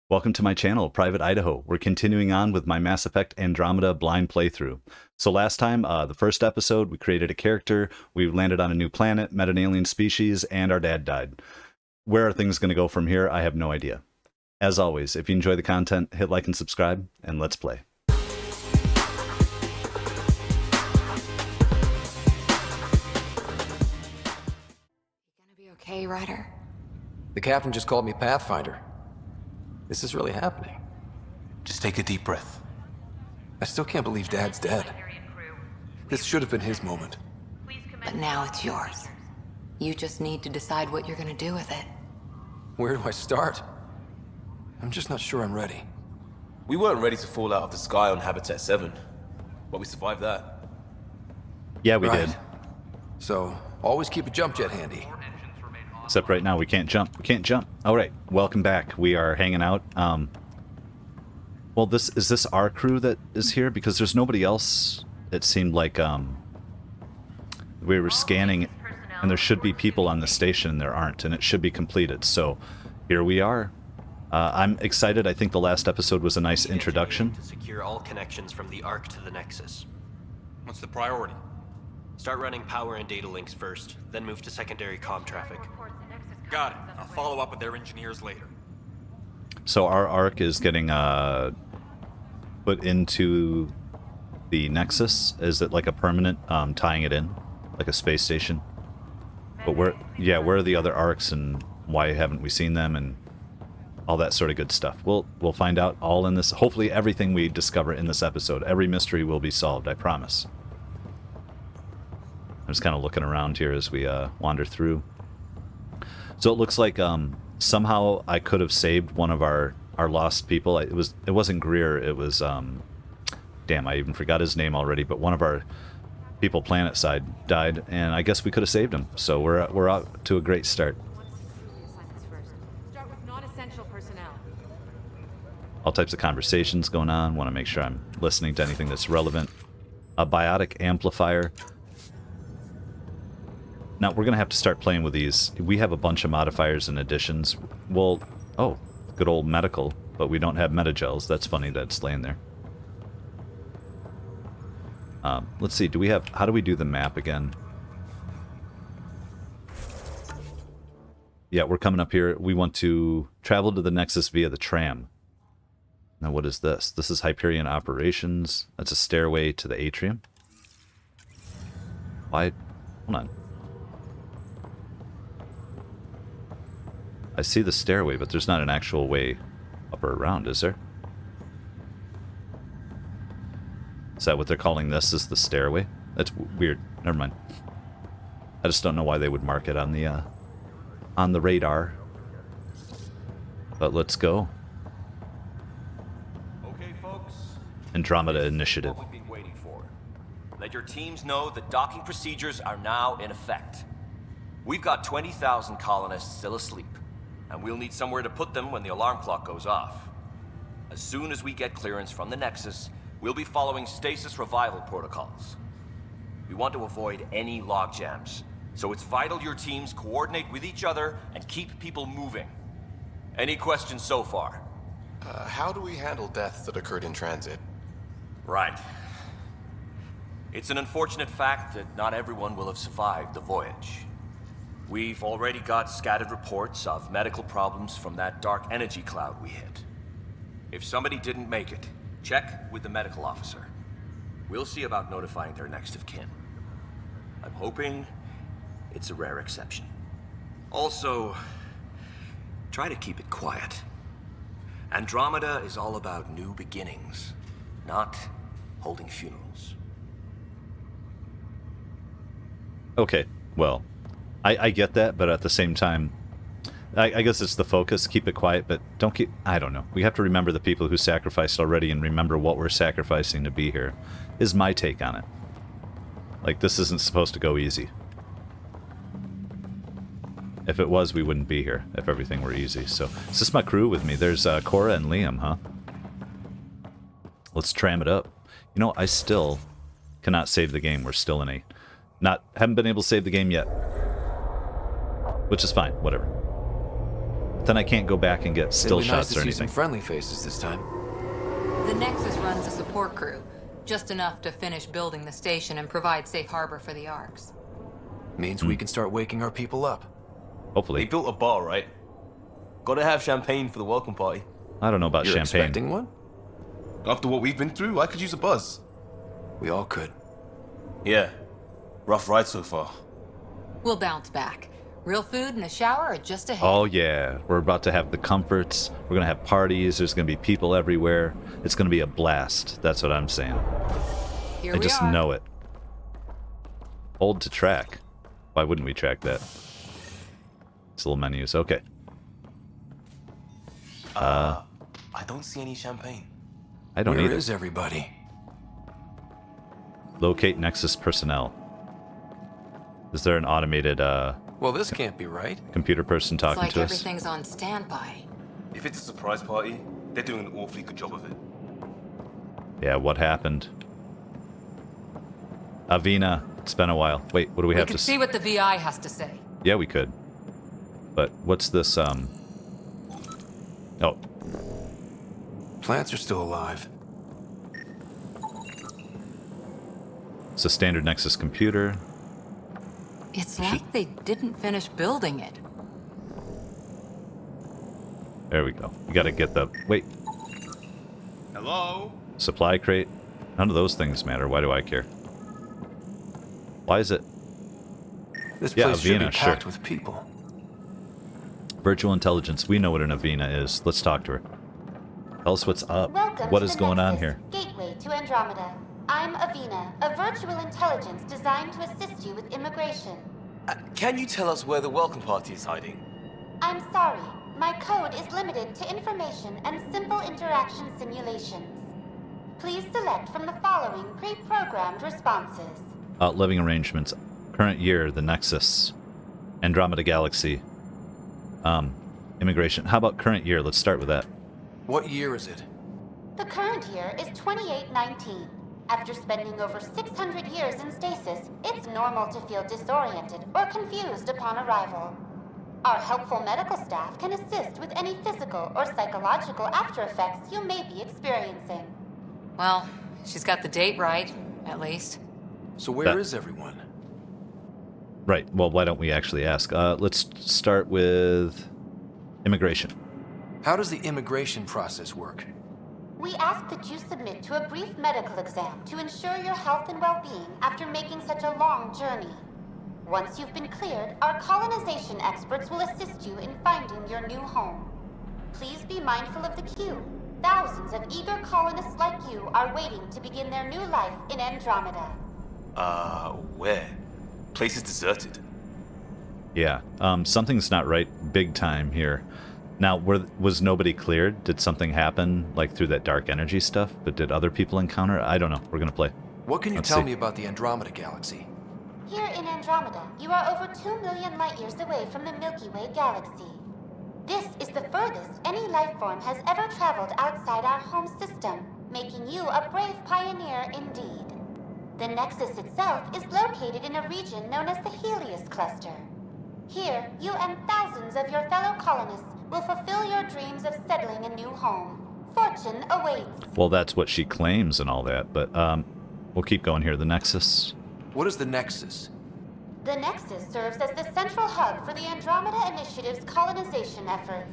Welcome to my channel, Private Idaho. We're continuing on with my Mass Effect Andromeda blind playthrough. So last time, the first episode, we created a character, we landed on a new planet, met an alien species, and our dad died. Where are things going to go from here? I have no idea. As always, if you enjoy the content, hit like and subscribe, and let's play. Gonna be okay, Ryder? The captain just called me Pathfinder. This is really happening. Just take a deep breath. I still can't believe Dad's dead. This should have been his moment. But now it's yours. You just need to decide what you're gonna do with it. Where do I start? I'm just not sure I'm ready. We weren't ready to fall out of the sky on Habitat 7, but we survived that. Yeah, we Right. did. So, always keep a jump jet handy. Except right now, we can't jump. We can't jump. All right, welcome back. We are hanging out. Well, is this our crew that is here? Because there's nobody else. It seemed like we were scanning, and there should be people on the station, and there aren't, and it should be completed. So here we are. I'm excited. I think the last episode was a nice introduction. To secure all connections from the Ark to the Nexus. What's the priority? Start running power and data links first, then move to secondary comm traffic. Got it. I'll follow up with their engineers later. So our arc is getting put into the Nexus. Is it like a permanent tying it in, like a space station? But where are the other arcs, and why haven't we seen them, and all that sort of good stuff? We'll find out all in this. Hopefully, everything we discover in this episode, every mystery will be solved. I promise. I'm just kind of looking around here as we wander through. So it looks like somehow I could have saved one of our lost people. It wasn't Greer. It was damn, I even forgot his name already. But one of our people planet side died, and I guess we could have saved him. So we're out to a great start. Start with non-essential personnel. All types of conversations going on. Want to make sure I'm listening to anything that's relevant. A biotic amplifier. Now, we're going to have to start playing with these. We have a bunch of modifiers and additions. Well, oh, good old medical, but we don't have metagels. That's funny that it's laying there. Let's see, how do we do the map again? Yeah, we're coming up here. We want to travel to the Nexus via the tram. Now, what is this? This is Hyperion Operations. That's a stairway to the Atrium. Why? Hold on. I see the stairway, but there's not an actual way up or around, is there? Is that what they're calling this, is the stairway? That's weird. Never mind. I just don't know why they would mark it on the radar. But let's go. Okay, folks. Andromeda Initiative. What we've been waiting for. Let your teams know that docking procedures are now in effect. We've got 20,000 colonists still asleep, and we'll need somewhere to put them when the alarm clock goes off. As soon as we get clearance from the Nexus, we'll be following stasis revival protocols. We want to avoid any logjams, so it's vital your teams coordinate with each other and keep people moving. Any questions so far? How do we handle deaths that occurred in transit? Right. It's an unfortunate fact that not everyone will have survived the voyage. We've already got scattered reports of medical problems from that dark energy cloud we hit. If somebody didn't make it, check with the medical officer. We'll see about notifying their next of kin. I'm hoping it's a rare exception. Also, try to keep it quiet. Andromeda is all about new beginnings, not holding funerals. Okay, well, I get that, but at the same time, I guess it's the focus. Keep it quiet, but don't keep... I don't know. We have to remember the people who sacrificed already and remember what we're sacrificing to be here, is my take on it. Like, this isn't supposed to go easy. If it was, we wouldn't be here, if everything were easy. So, is this my crew with me? There's Cora and Liam, huh? Let's tram it up. You know, I still cannot save the game. We're still in haven't been able to save the game yet. Which is fine, whatever. then I can't go back and get still It'll be nice shots to or see some anything. friendly faces this time. The Nexus runs a support crew, just enough to finish building the station and provide safe harbor for the arks. Means we can start waking our people up. They Hopefully. built a bar, right? Gotta have champagne for the welcome party. I don't know about You're champagne. expecting one? After what we've been through, I could use a buzz. We all could. Yeah. Rough ride so far. We'll bounce back. Real food and a shower are just ahead. Oh yeah, we're about to have the comforts. We're gonna have parties. There's gonna be people everywhere. It's gonna be a blast. That's what I'm saying. Here I we just are. know it. Hold to track. Why wouldn't we track that? It's little menus. Okay. I don't see any champagne. I don't Where either. is everybody? Locate Nexus personnel. Is there an automated Well, this can't be right. computer person It's talking like to us? everything's on standby. If it's a surprise party, they're doing an awfully good job of it. Yeah, what happened? Avina, it's been a while. Wait, what do we We have can to see what the VI has to say. Yeah, we could. But what's this, Oh, Plants are still alive. it's a standard Nexus computer. It's like they didn't finish building it. There we go. You gotta get the... Wait, Hello? supply crate? None of those things matter. Why do I care? Why is it... This Yeah, place should be Avina, sure. packed with people. Virtual intelligence. We know what an Avina is. Let's talk to her. Tell us what's up. Welcome What to is the going on Nexus, here? Gateway to Andromeda. I'm Avina, a virtual intelligence designed to assist you with immigration. Can you tell us where the welcome party is hiding? I'm sorry, my code is limited to information and simple interaction simulations. Please select from the following pre-programmed responses. Living arrangements. Current year, the Nexus. Andromeda Galaxy. Immigration. How about current year? Let's start with that. What year is it? The current year is 2819. After spending over 600 years in stasis, it's normal to feel disoriented or confused upon arrival. Our helpful medical staff can assist with any physical or psychological after effects you may be experiencing. Well, she's got the date right, at least. So where That- is everyone? Right. Well, why don't we actually ask? Let's start with immigration. How does the immigration process work? We ask that you submit to a brief medical exam to ensure your health and well-being after making such a long journey. Once you've been cleared, our colonization experts will assist you in finding your new home. Please be mindful of the queue. Thousands of eager colonists like you are waiting to begin their new life in Andromeda. Where? Place is deserted. Yeah. Something's not right big time here. Now, was nobody cleared? Did something happen, like through that dark energy stuff? But did other people encounter? I don't know. We're gonna play. What can you Let's tell see. me about the Andromeda Galaxy? Here in Andromeda, you are over 2 million light years away from the Milky Way galaxy. This is the furthest any life form has ever traveled outside our home system, making you a brave pioneer indeed. The Nexus itself is located in a region known as the Helios Cluster. Here, you and thousands of your fellow colonists will fulfill your dreams of settling a new home. Fortune awaits. Well, that's what she claims and all that, but we'll keep going here. The Nexus. What is the Nexus? The Nexus serves as the central hub for the Andromeda Initiative's colonization efforts.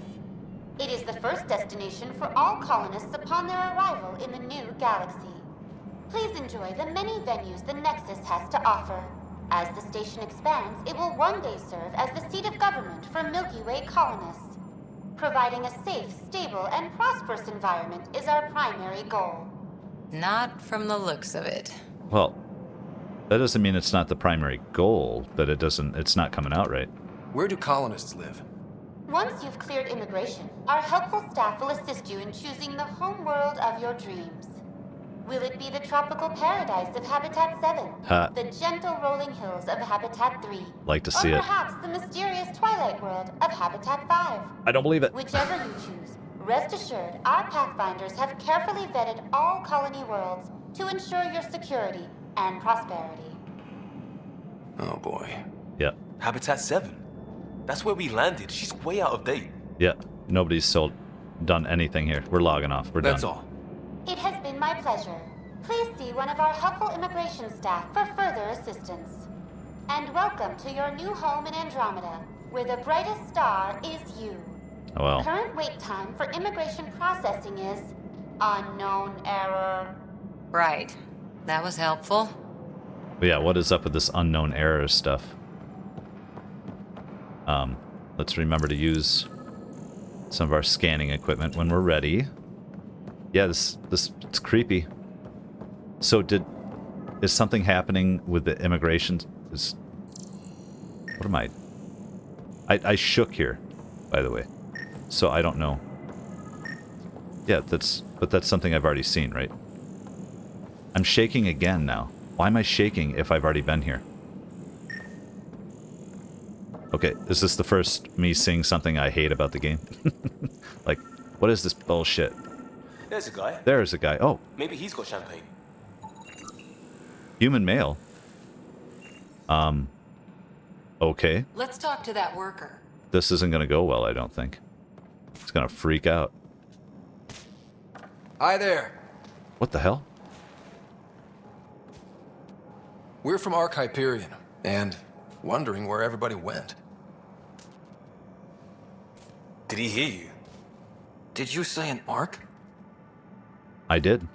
It is the first destination for all colonists upon their arrival in the new galaxy. Please enjoy the many venues the Nexus has to offer. As the station expands, it will one day serve as the seat of government for Milky Way colonists. Providing a safe, stable, and prosperous environment is our primary goal. Not from the looks of it. Well, that doesn't mean it's not the primary goal, but it's not coming out right. Where do colonists live? Once you've cleared immigration, our helpful staff will assist you in choosing the home world of your dreams. Will it be the tropical paradise of Habitat 7? The gentle rolling hills of Habitat 3? Like to see or it. perhaps the mysterious twilight world of Habitat 5? I don't believe it. Whichever you choose, rest assured our Pathfinders have carefully vetted all colony worlds to ensure your security and prosperity. Oh boy. Yeah. Habitat 7. That's where we landed. She's way out of date. Yeah, nobody's still done anything here. We're logging off. We're That's done. all. It has been my pleasure. Please see one of our helpful immigration staff for further assistance. And welcome to your new home in Andromeda, where the brightest star is you. Oh, well. Current wait time for immigration processing is unknown error. Right. That was helpful. But yeah, what is up with this unknown error stuff? Let's remember to use some of our scanning equipment when we're ready. Yeah, this it's creepy. So is something happening with the immigration? What am I shook here, by the way. So I don't know. Yeah, but that's something I've already seen, right? I'm shaking again now. Why am I shaking if I've already been here? Okay, is this the first me seeing something I hate about the game? Like, what is this bullshit? There's a guy. There's a guy. Oh, Maybe he's got champagne. human male. Okay. Let's talk to that worker. This isn't gonna go well, I don't think. It's gonna freak out. Hi there. What the hell? We're from Ark Hyperion, and wondering where everybody went. Did he hear you? Did you say an Ark? I did.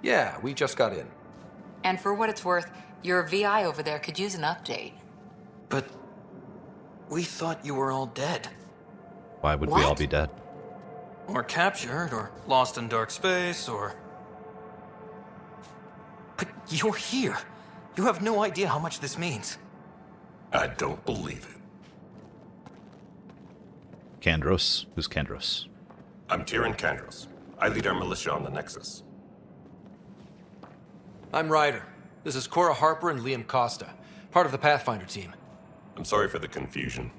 Yeah, we just got in. And for what it's worth, your VI over there could use an update. But we thought you were all dead. Why would we all What? be dead? Or captured, or lost in dark space, or... But you're here. You have no idea how much this means. I don't believe it. Kandros? Who's Kandros? I'm Tyrion Kandros. I lead our militia on the Nexus. I'm Ryder. This is Cora Harper and Liam Costa, part of the Pathfinder team. I'm sorry for the confusion.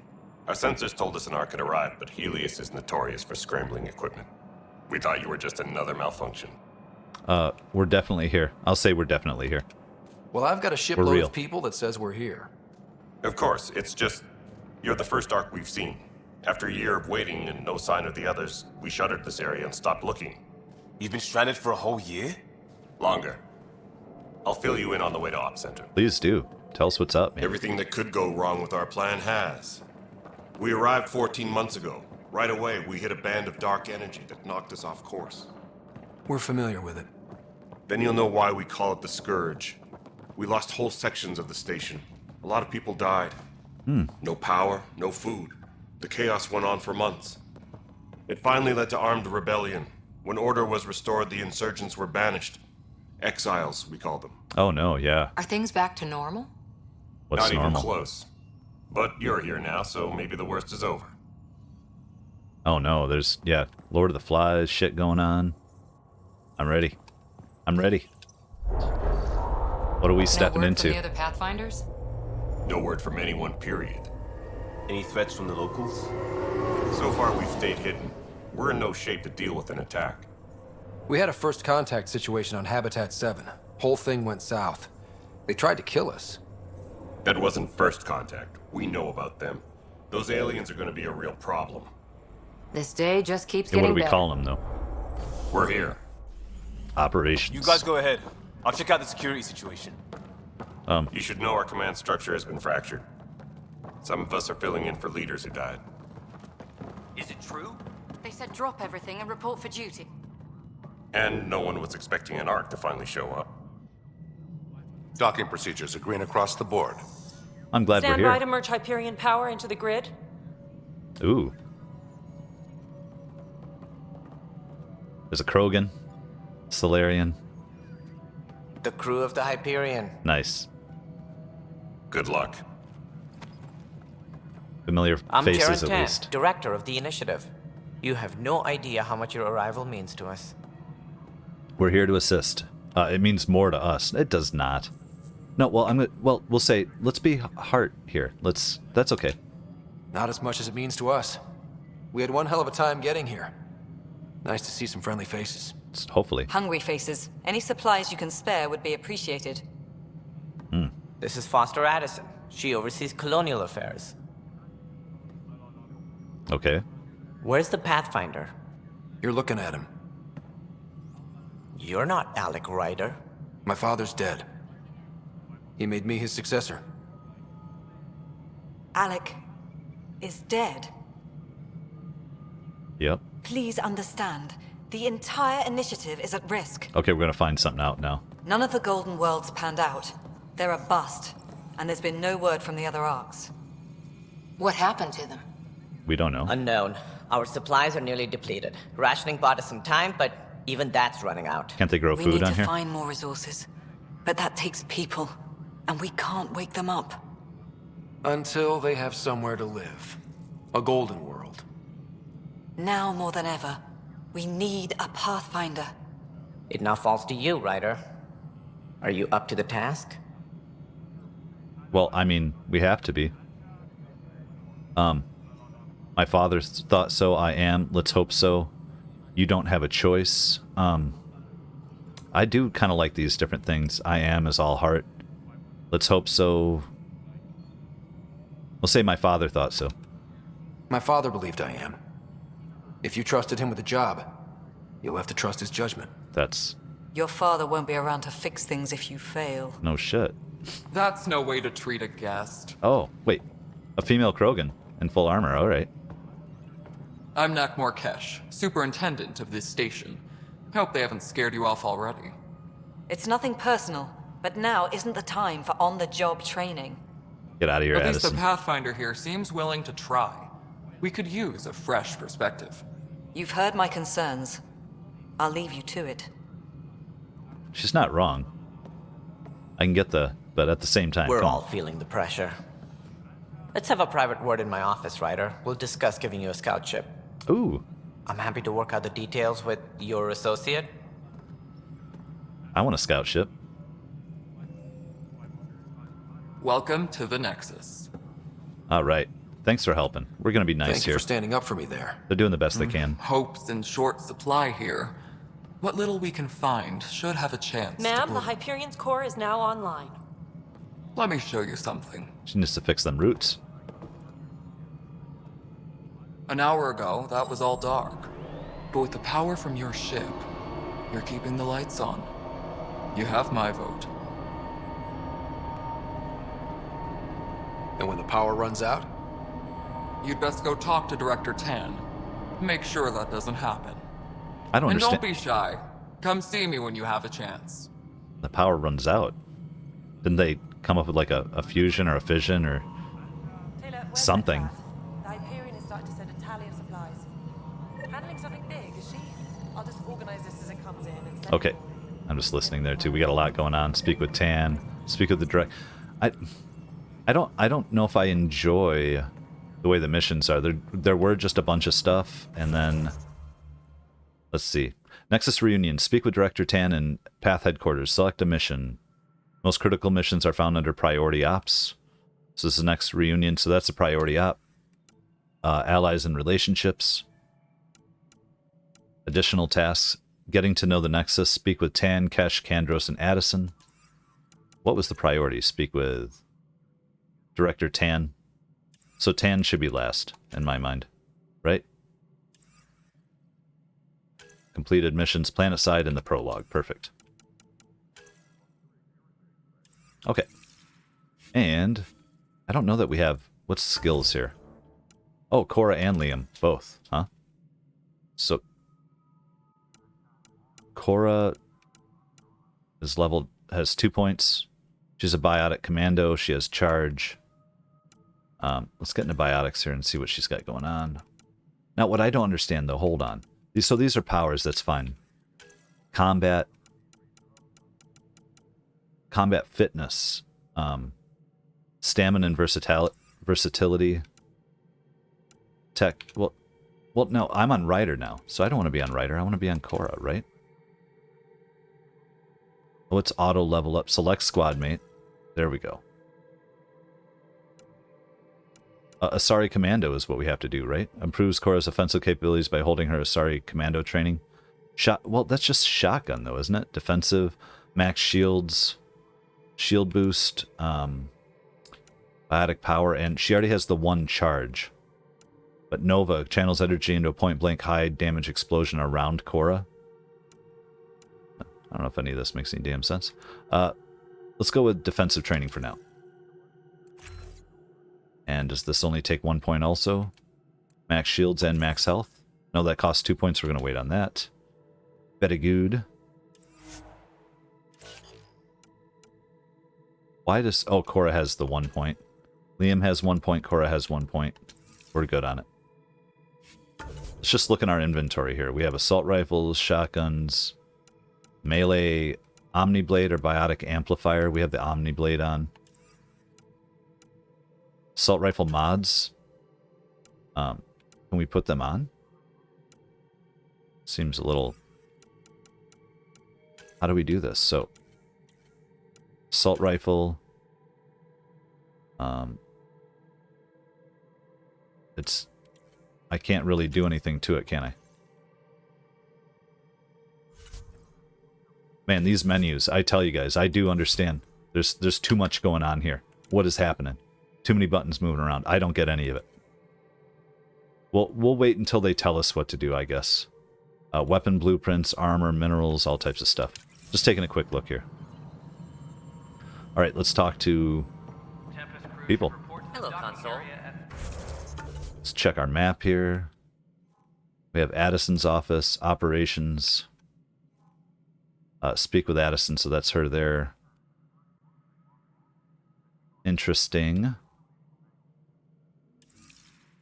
Our sensors told us an Ark had arrived, but Helios is notorious for scrambling equipment. We thought you were just another malfunction. We're definitely here. I'll say we're definitely here. Well, I've got a We're shipload real. of people that says we're here. Of course, it's just... You're the first Ark we've seen. After a year of waiting and no sign of the others, we shuttered this area and stopped looking. You've been stranded for a whole year? Longer. I'll fill you in on the way to Op Center. Please do. Tell us what's up, man. Everything that could go wrong with our plan has. We arrived 14 months ago. Right away, we hit a band of dark energy that knocked us off course. We're familiar with it. Then you'll know why we call it the Scourge. We lost whole sections of the station. A lot of people died. No power, no food. The chaos went on for months. It finally led to armed rebellion. When order was restored, the insurgents were banished. Exiles, we call them. Oh no, yeah. Are things back to normal? What's Not normal? even close. But you're here now, so maybe the worst is over. Oh no, there's, yeah, Lord of the Flies shit going on. I'm ready. I'm ready. What are we stepping no word into? From the other Pathfinders? No word from anyone, period. Any threats from the locals? So far, we've stayed hidden. We're in no shape to deal with an attack. We had a first contact situation on Habitat 7. Whole thing went south. They tried to kill us. That wasn't first contact. We know about them. Those aliens are going to be a real problem. This day just keeps And what getting do we better. call them, though? We're here. Operations. You guys go ahead. I'll check out the security situation. You should know our command structure has been fractured. Some of us are filling in for leaders who died. Is it true? They said drop everything and report for duty. And no one was expecting an Ark to finally show up. Docking procedures are green across the board. I'm glad Stand we're by to here. merge Hyperion power into the grid. Ooh. There's a Krogan. Solarian. The crew of the Hyperion. Nice. Good luck. Familiar I'm faces Tann, at least. director of the initiative. You have no idea how much your arrival means to us. We're here to assist. It means more to us. It does not. No, well, we'll say, let's be heart here. That's okay. Not as much as it means to us. We had one hell of a time getting here. Nice to see some friendly faces. Hopefully. Hungry faces. Any supplies you can spare would be appreciated. This is Foster Addison. She oversees colonial affairs. Okay. Where's the Pathfinder? You're looking at him. You're not Alec Ryder. My father's dead. He made me his successor. Alec is dead. Yep. Please understand, the entire initiative is at risk. Okay, we're gonna find something out now. None of the Golden Worlds panned out. They're a bust, and there's been no word from the other arks. What happened to them? We don't know. Unknown. Our supplies are nearly depleted. Rationing bought us some time, but even that's running out. Can't they grow We food need on to here? find more resources, but that takes people, and we can't wake them up. Until they have somewhere to live. A golden world. Now more than ever, we need a Pathfinder. It now falls to you, Ryder. Are you up to the task? Well, I mean, we have to be. My father thought so, I am. Let's hope so. You don't have a choice. I do kind of like these different things. I am is all heart. Let's hope so. We'll say my father thought so. My father believed I am. If you trusted him with a job, you'll have to trust his judgment. That's Your father won't be around to fix things if you fail. no shit. That's no way to treat a guest. Oh, wait. A female Krogan in full armor, alright. I'm Nak Morkesh, superintendent of this station. Hope they haven't scared you off already. It's nothing personal, but now isn't the time for on-the-job training. Get out of here, At least Addison. the Pathfinder here seems willing to try. We could use a fresh perspective. You've heard my concerns. I'll leave you to it. She's not wrong. I can get but at the same time, We're come all on. feeling the pressure. Let's have a private word in my office, Ryder. We'll discuss giving you a scout ship. Ooh, I'm happy to work out the details with your associate. I want a scout ship. Welcome to the Nexus. Alright. Thanks for helping. We're gonna be nice Thank you here. for standing up for me there. They're doing the best they can. Hope's in short supply here. What little we can find should have a chance. Ma'am, to the bloom. Hyperion's core is now online. Let me show you something. She needs to fix them roots. An hour ago, that was all dark. But with the power from your ship, you're keeping the lights on. You have my vote. And when the power runs out? You'd best go talk to Director Tann. Make sure that doesn't happen. I don't And understand. don't be shy. Come see me when you have a chance. The power runs out. Didn't they come up with like a fusion or a fission or Taylor, where's something? my class? The Hyperion is starting to send a tally of supplies. Handling something big, is she? I'll just organize this as it comes in and send Okay. I'm just listening there too. We got a lot going on. Speak with Tann. Speak with the direct. I don't know if I enjoy the way the missions are. There were just a bunch of stuff, and then let's see. Nexus reunion. Speak with Director Tann and Path headquarters. Select a mission. Most critical missions are found under priority ops. So this is the next reunion. So that's a priority op. Allies and relationships. Additional tasks. Getting to know the Nexus. Speak with Tann, Kesh, Kandros, and Addison. What was the priority? Speak with Director Tann. So Tann should be last, in my mind. Right? Completed missions, planet side, and the prologue. Perfect. Okay. And I don't know that we have... What's skills here? Oh, Cora and Liam. Both, huh? So... Cora is leveled, has 2 points. She's a biotic commando. She has charge. Let's get into biotics here and see what she's got going on. Now, what I don't understand, though, hold on. So these are powers, that's fine. Combat fitness. Stamina and versatility. Tech. Well, no, I'm on Ryder now, so I don't want to be on Ryder. I want to be on Cora, right? Oh, it's auto level up. Select squad mate. There we go. Asari Commando is what we have to do, right? Improves Cora's offensive capabilities by holding her Asari Commando training. Well, that's just shotgun, though, isn't it? Defensive, max shields, shield boost, biotic power, and she already has the one charge. But Nova channels energy into a point-blank high-damage explosion around Cora. I don't know if any of this makes any damn sense. Let's go with defensive training for now. And does this only take 1 point also? Max shields and max health? No, that costs 2 points. We're going to wait on that. Very good. Why does... Oh, Cora has the 1 point. Liam has 1 point. Cora has 1 point. We're good on it. Let's just look in our inventory here. We have assault rifles, shotguns, melee, Omniblade or biotic amplifier. We have the Omniblade on. Assault rifle mods. Can we put them on? Seems a little... How do we do this? So, assault rifle. It's... I can't really do anything to it, can I? Man, these menus, I tell you guys, I do understand. There's too much going on here. What is happening? Too many buttons moving around. I don't get any of it. We'll wait until they tell us what to do, I guess. Weapon blueprints, armor, minerals, all types of stuff. Just taking a quick look here. Alright, let's talk to people. Hello, console. Let's check our map here. We have Addison's office, operations. Speak with Addison, so that's her there. Interesting.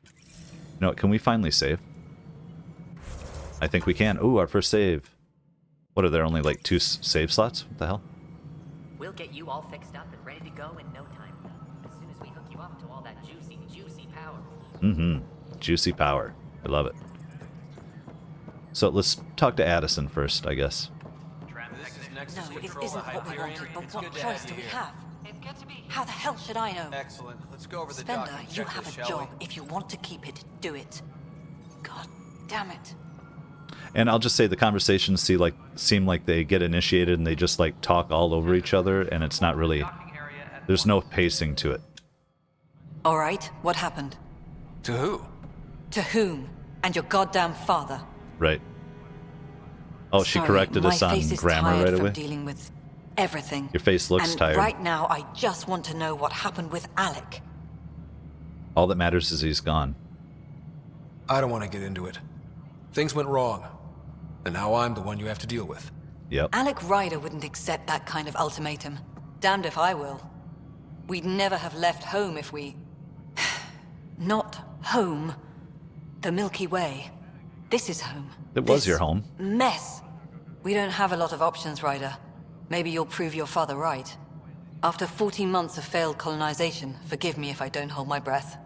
You know what, can we finally save? I think we can. Ooh, our first save. What, are there only like 2 save slots? What the hell? We'll get you all fixed up and ready to go in no time. As soon as we hook you up to all that juicy, juicy power. Mm-hmm. Juicy power. I love it. So let's talk to Addison first, I guess. No, it isn't what we wanted, but what choice do we have? How the hell should I know? Excellent. Let's go over the Spender, docking you checklist, have a shall job. we? If you want to keep it, do it. God damn it. And I'll just say the conversations seem like they get initiated and they just like talk all over each other, and it's not really... There's no pacing to it. All right, what happened? To who? To whom? And your goddamn father. Right. Oh, she Sorry, corrected us my on face is grammar tired right from away? dealing with everything. Your face looks and tired. Right now, I just want to know what happened with Alec. All that matters is he's gone. I don't want to get into it. Things went wrong. And now I'm the one you have to deal with. Yep. Alec Ryder wouldn't accept that kind of ultimatum. Damned if I will. We'd never have left home if we... Not home. The Milky Way. This is home. It was your home. Mess. We don't have a lot of options, Ryder. Maybe you'll prove your father right. After 14 months of failed colonization, forgive me if I don't hold my breath.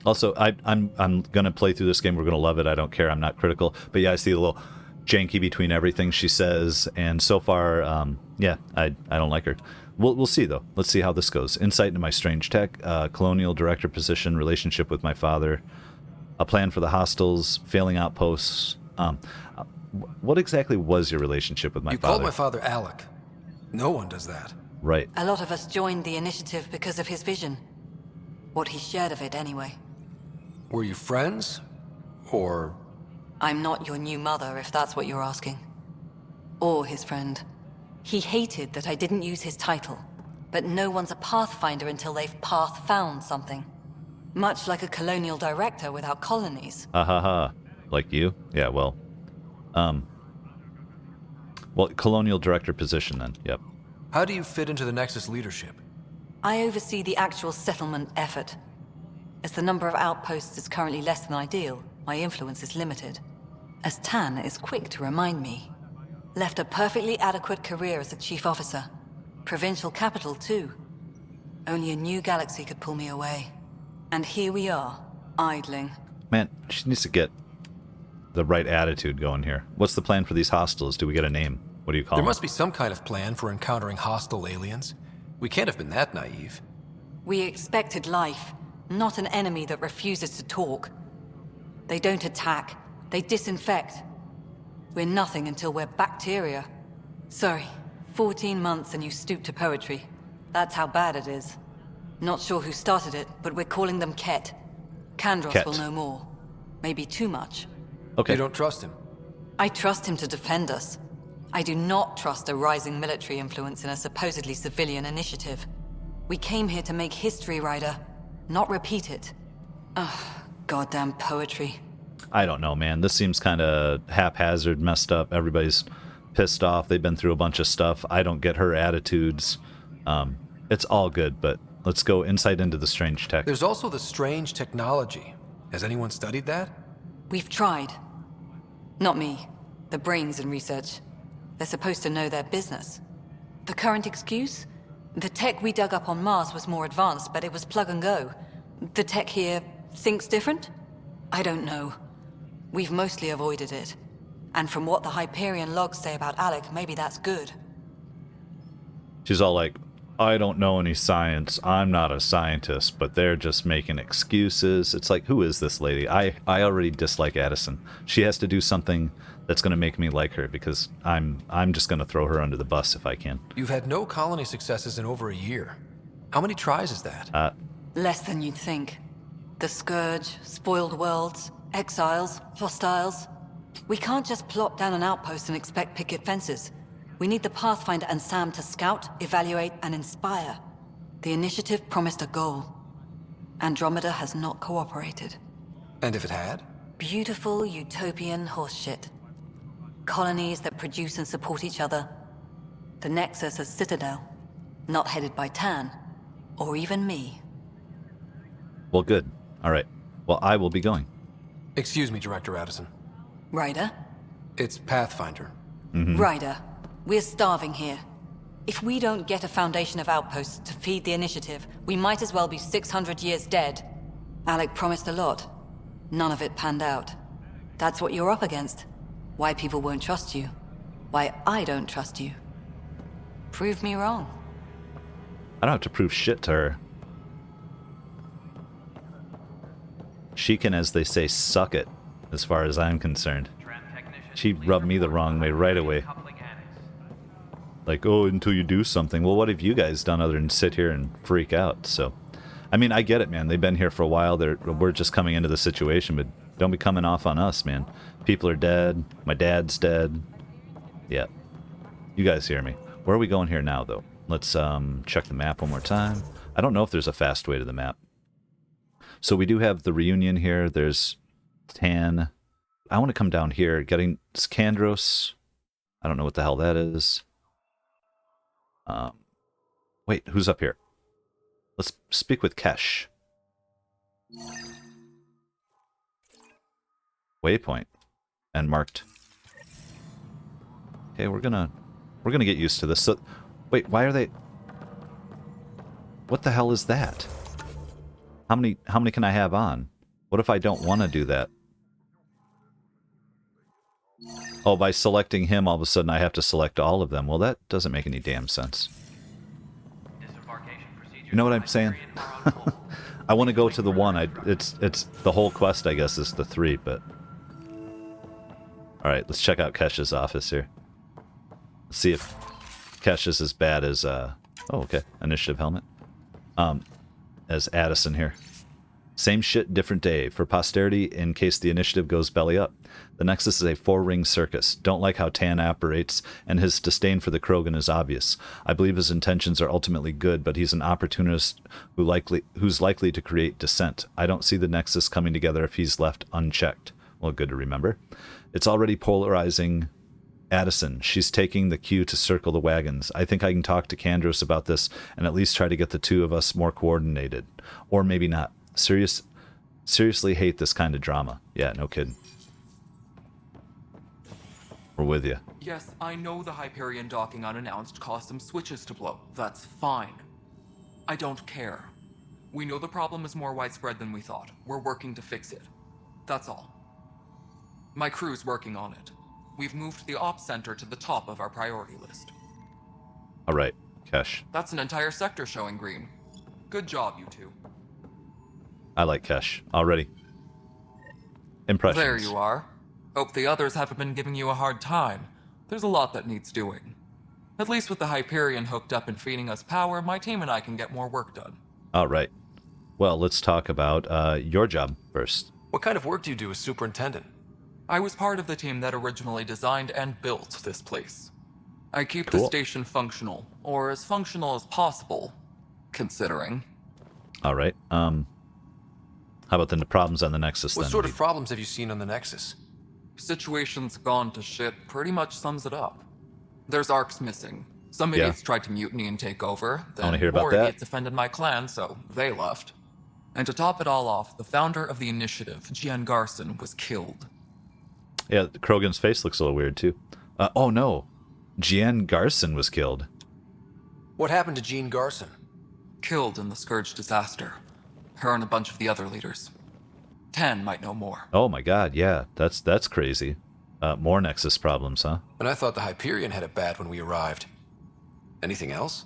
Also, I'm gonna play through this game. We're gonna love it. I don't care. I'm not critical. But yeah, I see a little janky between everything she says, and so far, yeah, I don't like her. We'll see though. Let's see how this goes. Insight into my strange tech, colonial director position, relationship with my father, a plan for the hostiles, failing outposts. What exactly was your relationship with my father? You called my father Alec. No one does that. Right. A lot of us joined the initiative because of his vision. What he shared of it, anyway. Were you friends? Or... I'm not your new mother, if that's what you're asking. Or his friend. He hated that I didn't use his title. But no one's a pathfinder until they've path-found something. Much like a colonial director without colonies. Ha ha ha. Like you? Yeah, well... Well, colonial director position then, yep. How do you fit into the Nexus leadership? I oversee the actual settlement effort. As the number of outposts is currently less than ideal, my influence is limited. As Tann is quick to remind me. Left a perfectly adequate career as a chief officer. Provincial capital, too. Only a new galaxy could pull me away. And here we are, idling. Man, she needs to get the right attitude going here. What's the plan for these hostiles? Do we get a name? What do you call them? There must be some kind of plan for encountering hostile aliens. We can't have been that naive. We expected life, not an enemy that refuses to talk. They don't attack, they disinfect. We're nothing until we're bacteria. Sorry, 14 months and you stoop to poetry. That's how bad it is. Not sure who started it, but we're calling them Ket. Kandros Ket. will know more. Maybe too much. Okay. You don't trust him? I trust him to defend us. I do not trust a rising military influence in a supposedly civilian initiative. We came here to make history, Ryder, not repeat it. Ugh, goddamn poetry. I don't know, man. This seems kind of haphazard, messed up. Everybody's pissed off. They've been through a bunch of stuff. I don't get her attitudes. It's all good, but let's go insight into the strange tech. There's also the strange technology. Has anyone studied that? We've tried. Not me. The brains in research. They're supposed to know their business. The current excuse? The tech we dug up on Mars was more advanced, but it was plug and go. The tech here thinks different? I don't know. We've mostly avoided it. And from what the Hyperion logs say about Alec, maybe that's good. She's all like, I don't know any science. I'm not a scientist, but they're just making excuses. It's like, who is this lady? I already dislike Addison. She has to do something that's going to make me like her, because I'm just going to throw her under the bus if I can. You've had no colony successes in over a year. How many tries is that? Less than you'd think. The Scourge, spoiled worlds, exiles, hostiles. We can't just plop down an outpost and expect picket fences. We need the Pathfinder and Sam to scout, evaluate, and inspire. The initiative promised a goal. Andromeda has not cooperated. And if it had? Beautiful utopian horseshit. Colonies that produce and support each other. The Nexus as Citadel. Not headed by Tann. Or even me. Well, good. All right. Well, I will be going. Excuse me, Director Addison. Ryder? It's Pathfinder. Ryder, we're starving here. If we don't get a foundation of outposts to feed the initiative, we might as well be 600 years dead. Alec promised a lot. None of it panned out. That's what you're up against. Why people won't trust you. Why I don't trust you. Prove me wrong. I don't have to prove shit to her. She can, as they say, suck it, as far as I'm concerned. She rubbed me the wrong way right away. Like, oh, until you do something. Well, what have you guys done other than sit here and freak out? So, I mean, I get it, man. They've been here for a while. We're just coming into the situation, but don't be coming off on us, man. People are dead. My dad's dead. Yeah. You guys hear me. Where are we going here now, though? Let's check the map one more time. I don't know if there's a fast way to the map. So we do have the reunion here. There's Tann. I want to come down here. Getting Scandros. I don't know what the hell that is. Wait, who's up here? Let's speak with Kesh. Waypoint. And marked. Okay, we're gonna get used to this. So, wait, why are they... What the hell is that? How many can I have on? What if I don't want to do that? Oh, by selecting him, all of a sudden I have to select all of them. Well, that doesn't make any damn sense. You know what I'm saying? I want to go to the one. It's the whole quest, I guess, is the 3, but... Alright, let's check out Kesh's office here. Let's see if Kesh is as bad as, oh, okay, initiative helmet. As Addison here. Same shit, different day. For posterity, in case the initiative goes belly up. The Nexus is a 4-ring circus. Don't like how Tann operates, and his disdain for the Krogan is obvious. I believe his intentions are ultimately good, but he's an opportunist who's likely to create dissent. I don't see the Nexus coming together if he's left unchecked. Well, good to remember. It's already polarizing Addison. She's taking the cue to circle the wagons. I think I can talk to Candros about this and at least try to get the two of us more coordinated. Or maybe not. Seriously hate this kind of drama. Yeah, no kidding. We're with you. Yes, I know the Hyperion docking unannounced caused some switches to blow. That's fine. I don't care. We know the problem is more widespread than we thought. We're working to fix it. That's all. My crew's working on it. We've moved the ops center to the top of our priority list. All right, Kesh. That's an entire sector showing green. Good job, you two. I like Kesh already. Impressions. There you are. Hope the others haven't been giving you a hard time. There's a lot that needs doing. At least with the Hyperion hooked up and feeding us power, my team and I can get more work done. All right. Well, let's talk about your job first. What kind of work do you do as superintendent? I was part of the team that originally designed and built this place. I keep Cool. the station functional, or as functional as possible, considering. All right. How about the problems on the Nexus What then? sort of problems have you seen on the Nexus? Situation's gone to shit pretty much sums it up. There's arks missing. Some idiots tried to mutiny and take over. Then wanna hear about more that. idiots offended my clan, so they left. And to top it all off, the founder of the initiative, Gian Garson, was killed. Yeah, Krogan's face looks a little weird too. Oh no, Gian Garson was killed. What happened to Jean Garson? Killed in the Scourge disaster. Her and a bunch of the other leaders. Tann might know more. Oh my god, yeah, that's crazy. More Nexus problems, huh? And I thought the Hyperion had it bad when we arrived. Anything else?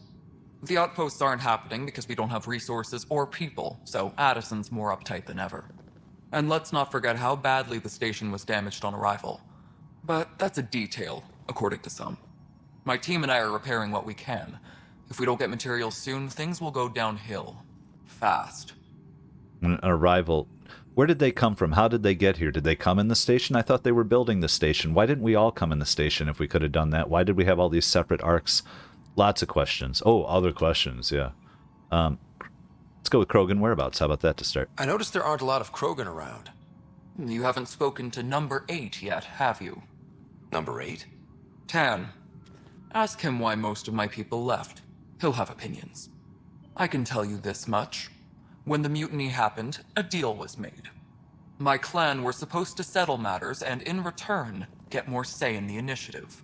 The outposts aren't happening because we don't have resources or people, so Addison's more uptight than ever. And let's not forget how badly the station was damaged on arrival. But that's a detail, according to some. My team and I are repairing what we can. If we don't get materials soon, things will go downhill. Fast. An arrival. Where did they come from? How did they get here? Did they come in the station? I thought they were building the station. Why didn't we all come in the station if we could have done that? Why did we have all these separate arcs? Lots of questions. Oh, other questions, yeah. Let's go with Krogan whereabouts. How about that to start? I noticed there aren't a lot of Krogan around. You haven't spoken to number 8 yet, have you? Number 8? Tann. Ask him why most of my people left. He'll have opinions. I can tell you this much. When the mutiny happened, a deal was made. My clan were supposed to settle matters and, in return, get more say in the initiative.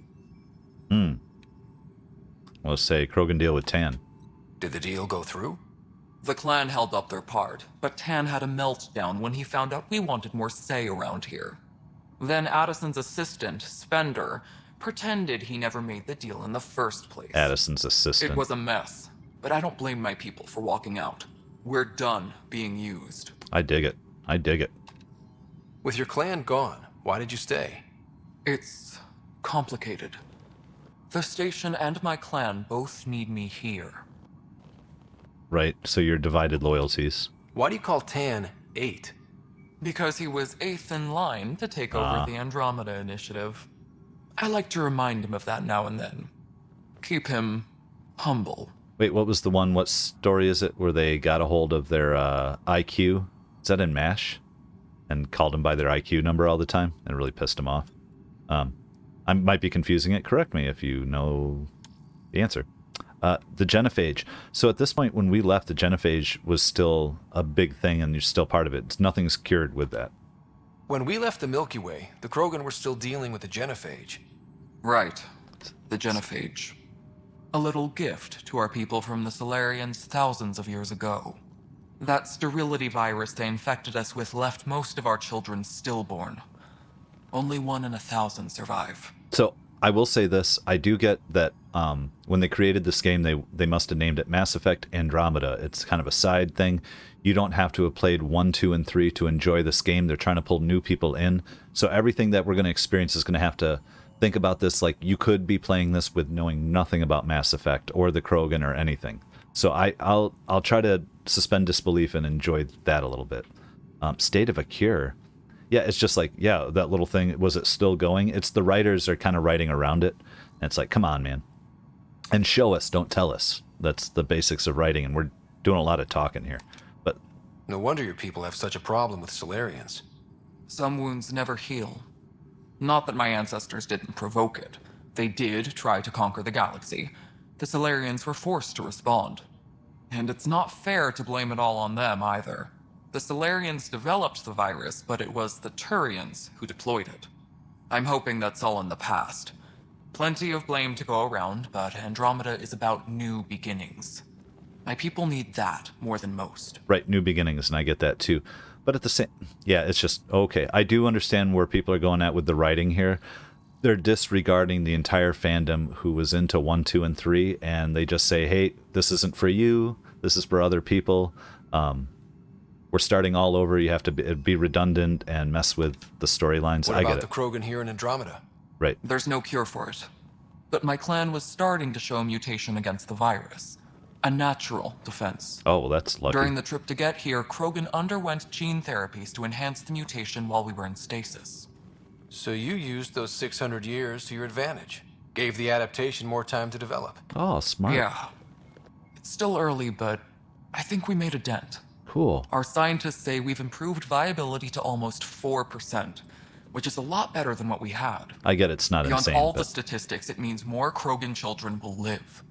Let's say Krogan deal with Tann. Did the deal go through? The clan held up their part, but Tann had a meltdown when he found out we wanted more say around here. Then Addison's assistant, Spender, pretended he never made the deal in the first place. Addison's assistant. It was a mess, but I don't blame my people for walking out. We're done being used. I dig it. I dig it. With your clan gone, why did you stay? It's complicated. The station and my clan both need me here. Right, so you're divided loyalties. Why do you call Tann 8? Because he was 8th in line to take over the Andromeda initiative. I like to remind him of that now and then. Keep him humble. Wait, what was the one? What story is it where they got a hold of their IQ? Is that in MASH? And called him by their IQ number all the time and really pissed him off. I might be confusing it. Correct me if you know the answer. The genophage. So at this point, when we left, the genophage was still a big thing and you're still part of it. Nothing's cured with that. When we left the Milky Way, the Krogan were still dealing with the genophage. Right. The genophage. A little gift to our people from the Solarians thousands of years ago. That sterility virus they infected us with left most of our children stillborn. Only 1 in 1,000 survive. So I will say this. I do get that when they created this game, they must have named it Mass Effect Andromeda. It's kind of a side thing. You don't have to have played 1, 2, and 3 to enjoy this game. They're trying to pull new people in. So everything that we're going to experience is going to have to think about this like you could be playing this with knowing nothing about Mass Effect or the Krogan or anything. So I'll try to suspend disbelief and enjoy that a little bit. State of a Cure. Yeah, it's just like, yeah, that little thing, was it still going? It's the writers are kind of writing around it. And it's like, come on, man. And show us, don't tell us. That's the basics of writing, and we're doing a lot of talking here. But no wonder your people have such a problem with Solarians. Some wounds never heal. Not that my ancestors didn't provoke it. They did try to conquer the galaxy. The Solarians were forced to respond. And it's not fair to blame it all on them, either. The Solarians developed the virus, but it was the Turians who deployed it. I'm hoping that's all in the past. Plenty of blame to go around, but Andromeda is about new beginnings. My people need that more than most. Right, new beginnings, and I get that too. But at the same, yeah, it's just, okay, I do understand where people are going at with the writing here. They're disregarding the entire fandom who was into 1, 2, and 3, and they just say, hey, this isn't for you, this is for other people. We're starting all over, you have to be redundant and mess with the storylines. What I about get the it. Krogan here in Andromeda? Right. There's no cure for it. But my clan was starting to show a mutation against the virus. A natural defense. Oh, well, that's lucky. During the trip to get here, Krogan underwent gene therapies to enhance the mutation while we were in stasis. So you used those 600 years to your advantage. Gave the adaptation more time to develop. Oh, smart. Yeah. It's still early, but I think we made a dent. Cool. Our scientists say we've improved viability to almost 4%, which is a lot better than what we had. I get it's not Beyond insane. all but... the statistics, it means more Krogan children will live.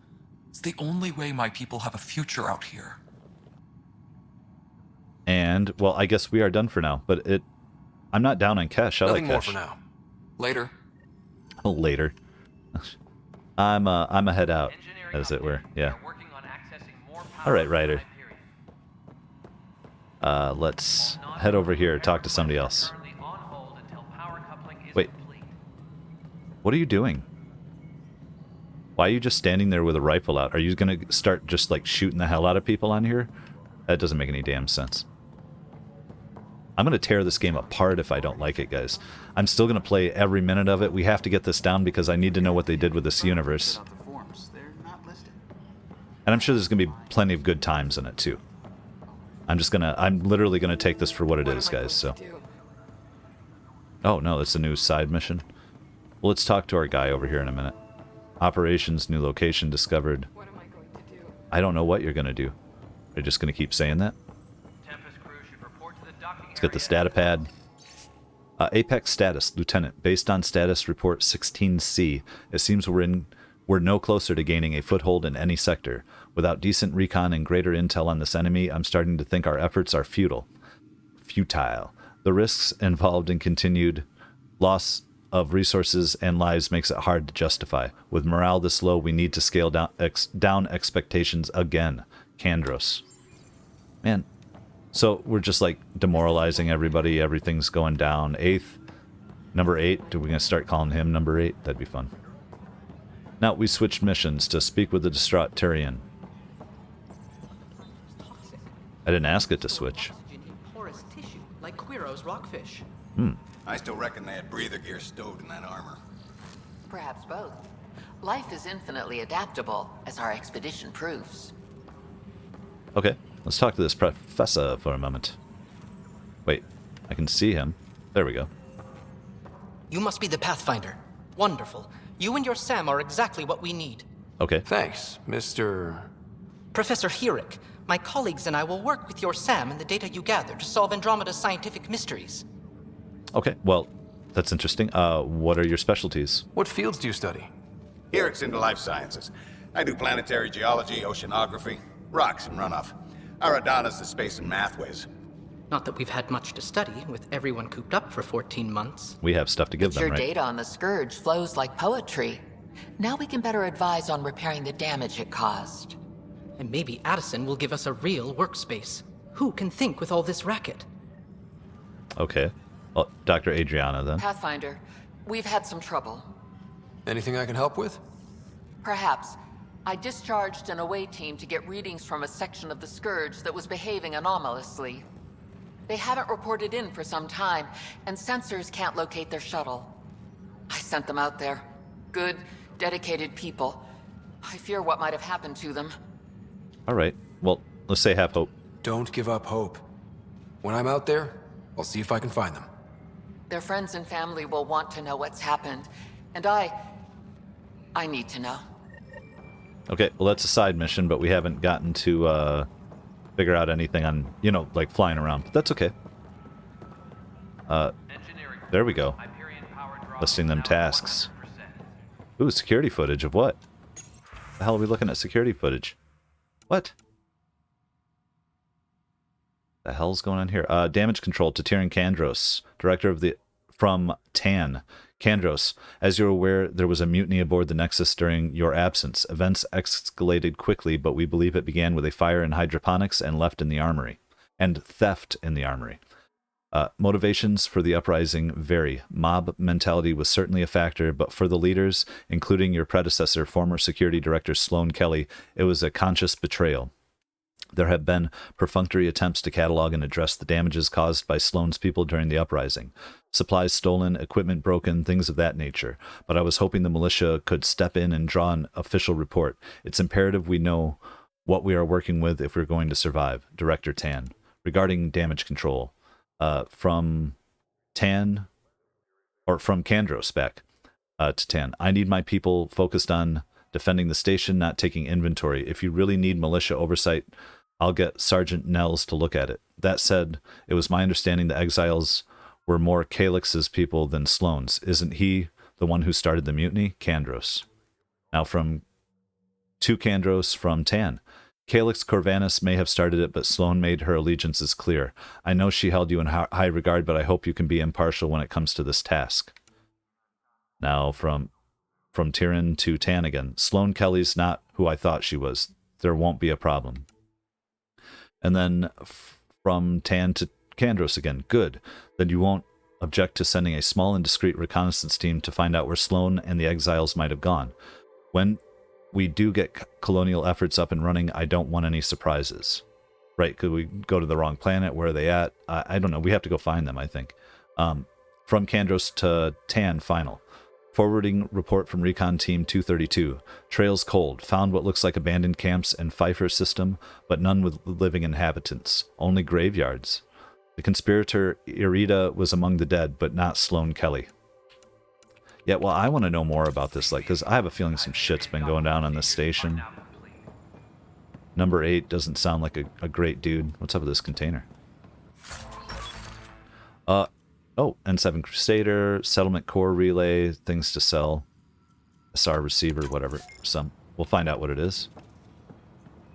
It's the only way my people have a future out here. And, well, I guess we are done for now, but I'm not down on Kesh. I Nothing like more Kesh. for now. Later. Later. I'm a head out, as it were. Yeah. All right, Ryder. Let's head over here, talk to somebody else. Wait. What are you doing? Why are you just standing there with a rifle out? Are you going to start just, like, shooting the hell out of people on here? That doesn't make any damn sense. I'm going to tear this game apart if I don't like it, guys. I'm still going to play every minute of it. We have to get this down because I need to know what they did with this universe. And I'm sure there's going to be plenty of good times in it, too. I'm literally going to take this for what it is, guys, so. Oh, no, that's a new side mission. Well, let's talk to our guy over here in a minute. Operations, new location discovered. I don't know what you're going to do. Are you just going to keep saying that? Let's get the statipad. Apex status, Lieutenant. Based on status report 16C, it seems we're no closer to gaining a foothold in any sector. Without decent recon and greater intel on this enemy, I'm starting to think our efforts are futile. The risks involved in continued loss of resources and lives makes it hard to justify. With morale this low, we need to scale down expectations again. Kandros. Man. So we're just like demoralizing everybody. Everything's going down. 8th. Number 8. Are we going to start calling him number 8? That'd be fun. Now we switched missions to speak with the distraught Tyrion. I didn't ask it to switch. Porous tissue, like Quiro's rockfish. I still reckon they had breather gear stowed in that armor. Perhaps both. Life is infinitely adaptable, as our expedition proves. Okay, let's talk to this professor for a moment. Wait, I can see him. There we go. You must be the Pathfinder. Wonderful. You and your Sam are exactly what we need. Okay. Thanks, Mr. Professor Herrick. My colleagues and I will work with your Sam and the data you gather to solve Andromeda's scientific mysteries. Okay, well, that's interesting. What are your specialties? What fields do you study? Herrick's into life sciences. I do planetary geology, oceanography, rocks and runoff. Aradana's the space and math whiz. Not that we've had much to study, with everyone cooped up for 14 months. We have stuff to give them, Your right? data on the Scourge flows like poetry. Now we can better advise on repairing the damage it caused. And maybe Addison will give us a real workspace. Who can think with all this racket? Okay. Well, Dr. Adriana, then. Pathfinder, we've had some trouble. Anything I can help with? Perhaps. I discharged an away team to get readings from a section of the Scourge that was behaving anomalously. They haven't reported in for some time, and sensors can't locate their shuttle. I sent them out there. Good, dedicated people. I fear what might have happened to them. All right. Well, let's say have hope. Don't give up hope. When I'm out there, I'll see if I can find them. Their friends and family will want to know what's happened, and I need to know. Okay, well, that's a side mission, but we haven't gotten to figure out anything on, like flying around. But that's okay. There we go. Listing them tasks. Ooh, security footage of what? The hell are we looking at security footage? What? The hell's going on here? Damage control to Tyrion Kandros, director from Tann. Kandros, as you're aware, there was a mutiny aboard the Nexus during your absence. Events escalated quickly, but we believe it began with a fire in hydroponics and theft in the armory. Motivations for the uprising vary. Mob mentality was certainly a factor, but for the leaders, including your predecessor, former security director Sloan Kelly, it was a conscious betrayal. There have been perfunctory attempts to catalog and address the damages caused by Sloan's people during the uprising. Supplies stolen, equipment broken, things of that nature. But I was hoping the militia could step in and draw an official report. It's imperative we know what we are working with if we're going to survive. Director Tann. Regarding damage control. From Tann, or from Kandros back to Tann. I need my people focused on defending the station, not taking inventory. If you really need militia oversight, I'll get Sergeant Nels to look at it. That said, it was my understanding the exiles were more Calix's people than Sloane's. Isn't he the one who started the mutiny? Kandros. Now to Kandros from Tann. Calix Corvanus may have started it, but Sloane made her allegiances clear. I know she held you in high regard, but I hope you can be impartial when it comes to this task. Now from Tyrion to Tann again. Sloane Kelly's not who I thought she was. There won't be a problem. And then from Tann to Kandros again. Good. Then you won't object to sending a small and discreet reconnaissance team to find out where Sloane and the exiles might have gone. When we do get colonial efforts up and running, I don't want any surprises. Right? Could we go to the wrong planet? Where are they at? I don't know. We have to go find them, I think. From Kandros to Tann, final. Forwarding report from Recon Team 232. Trails cold. Found what looks like abandoned camps and Pfeiffer system, but none with living inhabitants. Only graveyards. The conspirator Irida was among the dead, but not Sloane Kelly. Yeah, well, I want to know more about this, because I have a feeling some shit's been going down on this station. Number 8 doesn't sound like a great dude. What's up with this container? Oh, N7 Crusader, Settlement Core Relay, things to sell. SR Receiver, whatever. We'll find out what it is.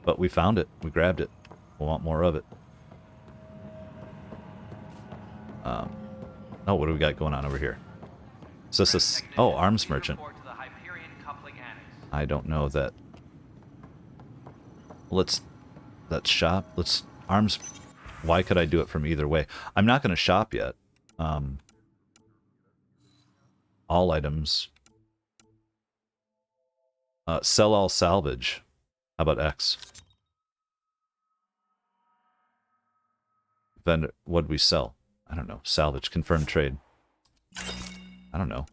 But we found it. We grabbed it. We'll want more of it. Oh, what do we got going on over here? So this oh, arms merchant. I don't know that. Let's shop. Let's arms. Why could I do it from either way? I'm not going to shop yet. All items. Sell all salvage. How about X? Vendor. What did we sell? I don't know. Salvage. Confirmed trade. I don't know.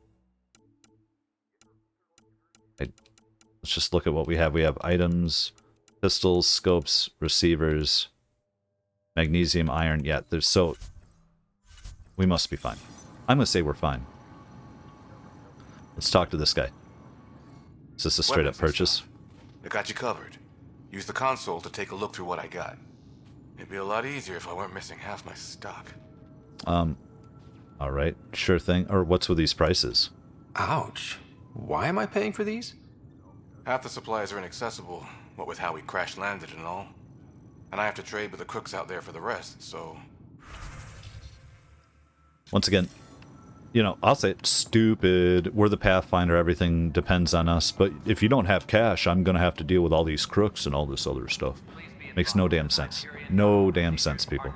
Let's just look at what we have. We have items, pistols, scopes, receivers, magnesium, iron. Yeah, there's so... We must be fine. I'm going to say we're fine. Let's talk to this guy. Is this a straight-up purchase? I got you covered. Use the console to take a look through what I got. It'd be a lot easier if I weren't missing half my stock. Alright, sure thing. Or what's with these prices? Ouch. Why am I paying for these? Half the supplies are inaccessible, what with how we crash-landed and all. And I have to trade with the crooks out there for the rest, so... Once again, you know, I'll say it, stupid. We're the Pathfinder, everything depends on us. But if you don't have cash, I'm going to have to deal with all these crooks and all this other stuff. Makes no damn sense. No damn sense, people.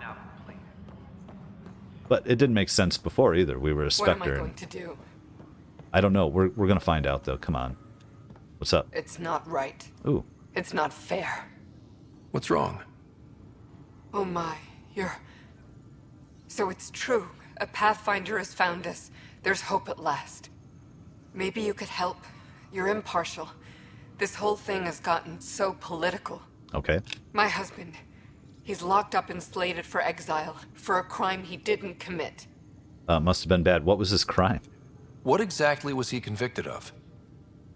But it didn't make sense before either. We were a Spectre. What am I going to do? I don't know. We're going to find out, though. Come on. What's up? It's not right. Ooh. It's not fair. What's wrong? Oh my, you're... So it's true. A Pathfinder has found us. There's hope at last. Maybe you could help. You're impartial. This whole thing has gotten so political. Okay. My husband, he's locked up and slated for exile for a crime he didn't commit. Must have been bad. What was his crime? What exactly was he convicted of?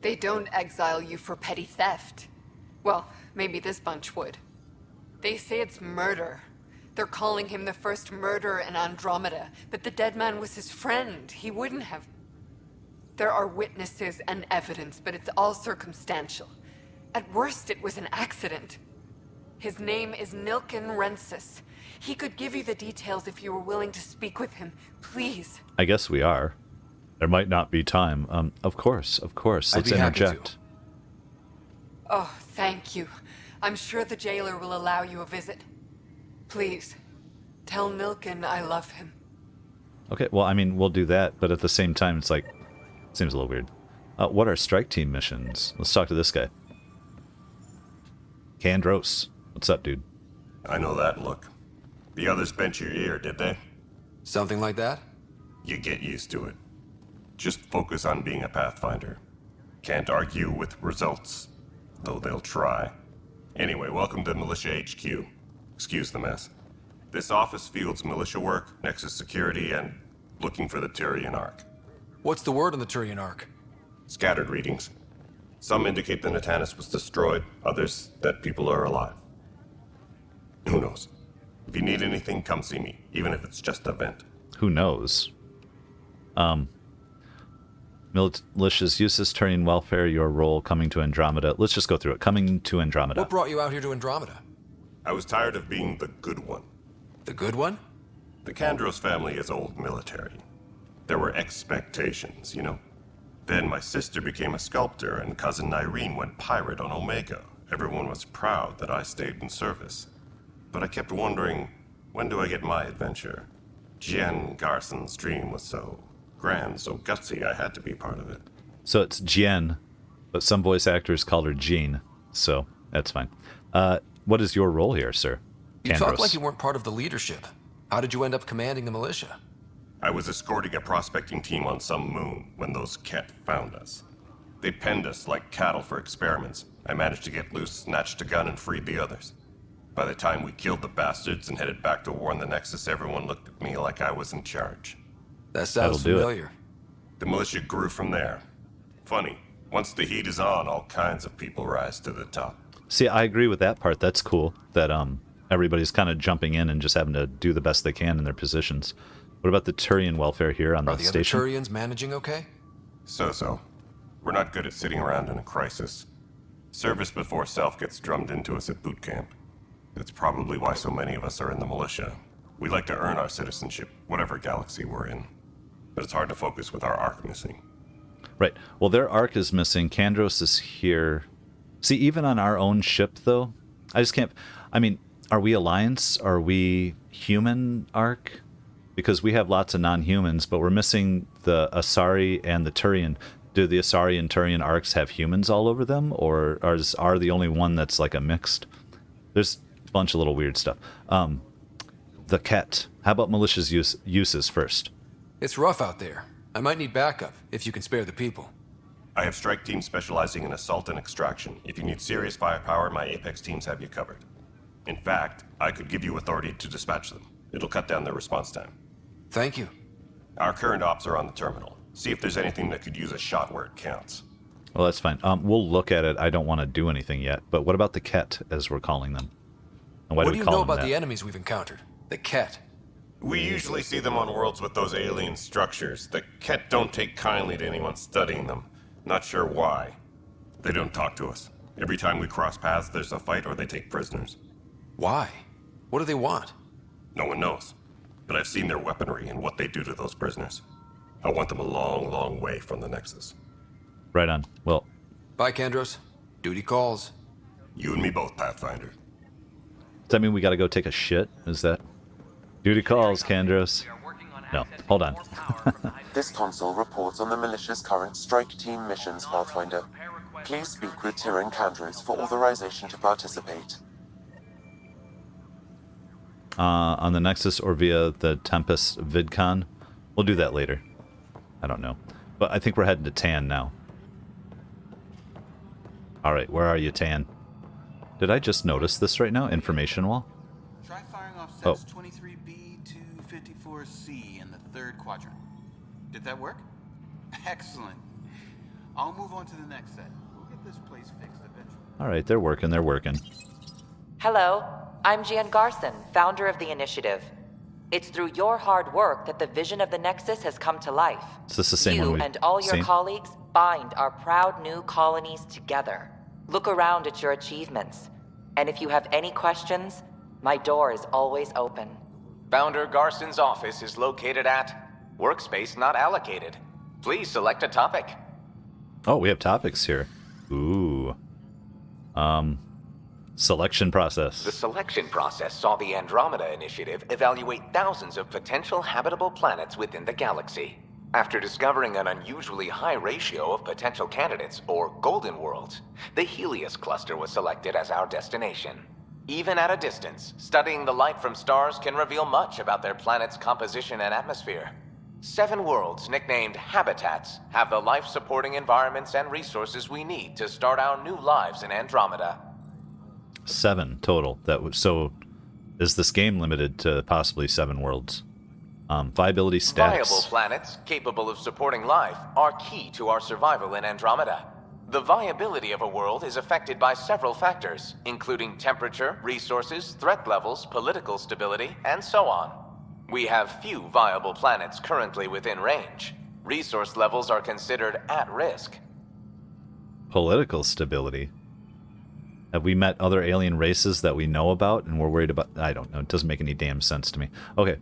They don't exile you for petty theft. Well, maybe this bunch would. They say it's murder. They're calling him the first murderer in Andromeda, but the dead man was his friend. He wouldn't have... There are witnesses and evidence, but it's all circumstantial. At worst, it was an accident. His name is Nilken Rensis. He could give you the details if you were willing to speak with him. Please. I guess we are. There might not be time. Of course. Let's interject. Oh, thank you. I'm sure the jailer will allow you a visit. Please, tell Nilken I love him. Okay, well, I mean, we'll do that, but at the same time, it's like, seems a little weird. What are strike team missions? Let's talk to this guy. Kandros. What's up, dude? I know that look. The others bent your ear, did they? Something like that? You get used to it. Just focus on being a Pathfinder. Can't argue with results, though they'll try. Anyway, welcome to Militia HQ. Excuse the mess. This office fields militia work, Nexus security, and looking for the Turian Ark. What's the word on the Turian Ark? Scattered readings. Some indicate the Natanus was destroyed, others that people are alive. Who knows? If you need anything, come see me, even if it's just a vent. Who knows? Militia's uses, Turian welfare, your role, coming to Andromeda. Let's just go through it. Coming to Andromeda. What brought you out here to Andromeda? I was tired of being the good one. The good one? The Kandros family is old military. There were expectations, you know? Then my sister became a sculptor and cousin Irene went pirate on Omega. Everyone was proud that I stayed in service. But I kept wondering, when do I get my adventure? Jen Garson's dream was so grand, so gutsy, I had to be part of it. So it's Jen, but some voice actors called her Jean, so that's fine. What is your role here, sir? You Kandros. talk like you weren't part of the leadership. How did you end up commanding the militia? I was escorting a prospecting team on some moon when those Ket found us. They penned us like cattle for experiments. I managed to get loose, snatched a gun, and freed the others. By the time we killed the bastards and headed back to warn the Nexus, everyone looked at me like I was in charge. That sounds familiar. The militia grew from there. Funny, once the heat is on, all kinds of people rise to the top. See, I agree with that part. That's cool that everybody's kind of jumping in and just having to do the best they can in their positions. What about the Turian welfare here on the station? Are the other Turians managing okay? So-so. We're not good at sitting around in a crisis. Service before self gets drummed into us at boot camp. That's probably why so many of us are in the militia. We like to earn our citizenship, whatever galaxy we're in. But it's hard to focus with our ark missing. Right. Well, their ark is missing. Kandros is here. See, even on our own ship, though, I just can't... I mean, are we Alliance? Are we human ark? Because we have lots of non-humans, but we're missing the Asari and the Turian. Do the Asari and Turian arks have humans all over them? Or are the only one that's like a mixed? There's a bunch of little weird stuff. The Ket. How about malicious uses first? It's rough out there. I might need backup, if you can spare the people. I have strike teams specializing in assault and extraction. If you need serious firepower, my Apex teams have you covered. In fact, I could give you authority to dispatch them. It'll cut down their response time. Thank you. Our current ops are on the terminal. See if there's anything that could use a shot where it counts. Well, that's fine. We'll look at it. I don't want to do anything yet. But what about the Ket, as we're calling them? And what do you know about the enemies we've encountered? The Ket. We usually see them on worlds with those alien structures. The Ket don't take kindly to anyone studying them. Not sure why. They don't talk to us. Every time we cross paths, there's a fight or they take prisoners. Why? What do they want? No one knows. But I've seen their weaponry and what they do to those prisoners. I want them a long, long way from the Nexus. Right on. Well... Bye, Kandros. Duty calls. You and me both, Pathfinder. Does that mean we gotta go take a shit? Is that... Duty calls, Kandros. No, hold on. This console reports on the militia's current strike team missions, Pathfinder. Please speak with Tyrion Kandros for authorization to participate. On the Nexus or via the Tempest VidCon? We'll do that later. I don't know. But I think we're heading to Tann now. Alright, where are you, Tann? Did I just notice this right now? Information wall? Try firing off sets 23B to 54C in the third quadrant. Did that work? Excellent. I'll move on to the next set. We'll get this place fixed eventually. Alright, they're working. Hello, I'm Jan Garson, founder of the initiative. It's through your hard work that the vision of the Nexus has come to life. Is this the same one You we've and all your seen? colleagues bind our proud new colonies together. Look around at your achievements. And if you have any questions, my door is always open. Founder Garson's office is located at Workspace Not Allocated. Please select a topic. Oh, we have topics here. Ooh. Selection process. The selection process saw the Andromeda Initiative evaluate thousands of potential habitable planets within the galaxy. After discovering an unusually high ratio of potential candidates, or golden worlds, the Helios cluster was selected as our destination. Even at a distance, studying the light from stars can reveal much about their planet's composition and atmosphere. 7 worlds, nicknamed habitats, have the life-supporting environments and resources we need to start our new lives in Andromeda. 7 total. So is this game limited to possibly 7 worlds? Viability status. Viable planets capable of supporting life are key to our survival in Andromeda. The viability of a world is affected by several factors, including temperature, resources, threat levels, political stability, and so on. We have few viable planets currently within range. Resource levels are considered at risk. Political stability? Have we met other alien races that we know about and we're worried about? I don't know. It doesn't make any damn sense to me. Okay.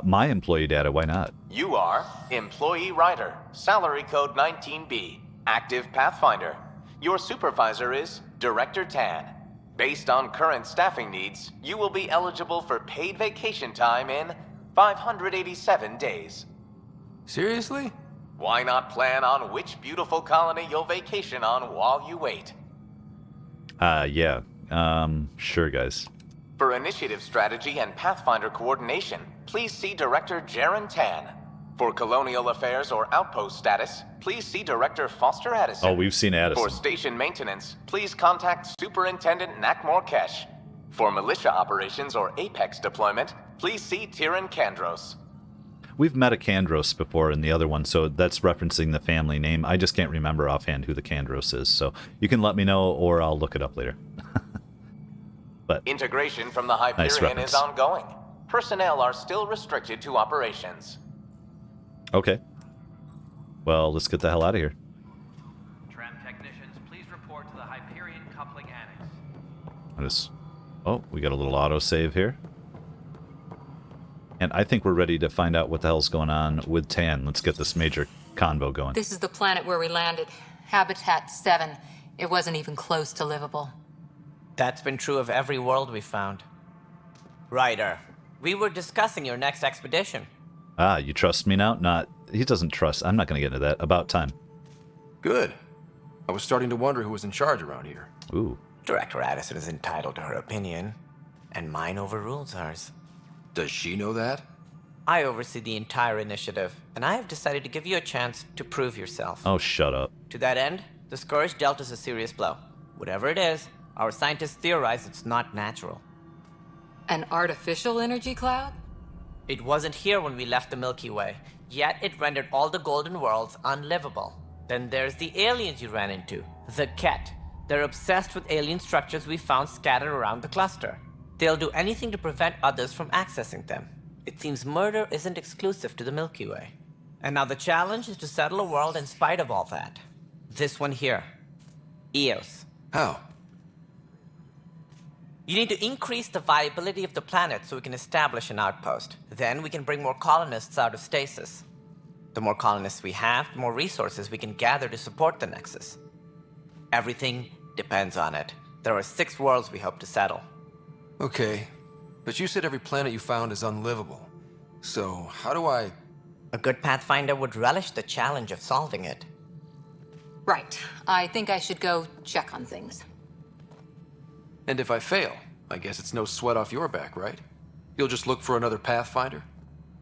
My employee data, why not? You are Employee Rider, Salary Code 19B, Active Pathfinder. Your supervisor is Director Tann. Based on current staffing needs, you will be eligible for paid vacation time in 587 days. Seriously? Why not plan on which beautiful colony you'll vacation on while you wait? Yeah. Sure, guys. For initiative strategy and Pathfinder coordination, please see Director Jaren Tann. For colonial affairs or outpost status, please see Director Foster Addison. Oh, we've seen Addison. For station maintenance, please contact Superintendent Nakmor Kesh. For militia operations or Apex deployment, please see Tyran Kandros. We've met a Kandros before in the other one, so that's referencing the family name. I just can't remember offhand who the Kandros is, so you can let me know or I'll look it up later. But integration from the Hyperion is ongoing. Personnel are still restricted to operations. Okay. Well, let's get the hell out of here. Tram technicians, please report to the Hyperion coupling annex. Oh, we got a little autosave here. And I think we're ready to find out what the hell's going on with Tann. Let's get this major convo going. This is the planet where we landed. Habitat 7. It wasn't even close to livable. That's been true of every world we found. Ryder, we were discussing your next expedition. Ah, you trust me now? He doesn't trust. I'm not going to get into that. About time. Good. I was starting to wonder who was in charge around here. Ooh. Director Addison is entitled to her opinion, and mine overrules hers. Does she know that? I oversee the entire initiative, and I have decided to give you a chance to prove yourself. Oh, shut up. To that end, the Scourge dealt us a serious blow. Whatever it is, our scientists theorize it's not natural. An artificial energy cloud? It wasn't here when we left the Milky Way, yet it rendered all the golden worlds unlivable. Then there's the aliens you ran into, the Ket. They're obsessed with alien structures we found scattered around the cluster. They'll do anything to prevent others from accessing them. It seems murder isn't exclusive to the Milky Way. And now the challenge is to settle a world in spite of all that. This one here. Eos. How? You need to increase the viability of the planet so we can establish an outpost. Then we can bring more colonists out of stasis. The more colonists we have, the more resources we can gather to support the Nexus. Everything depends on it. There are 6 worlds we hope to settle. Okay, but you said every planet you found is unlivable. So, how do I... A good Pathfinder would relish the challenge of solving it. Right. I think I should go check on things. And if I fail, I guess it's no sweat off your back, right? You'll just look for another Pathfinder?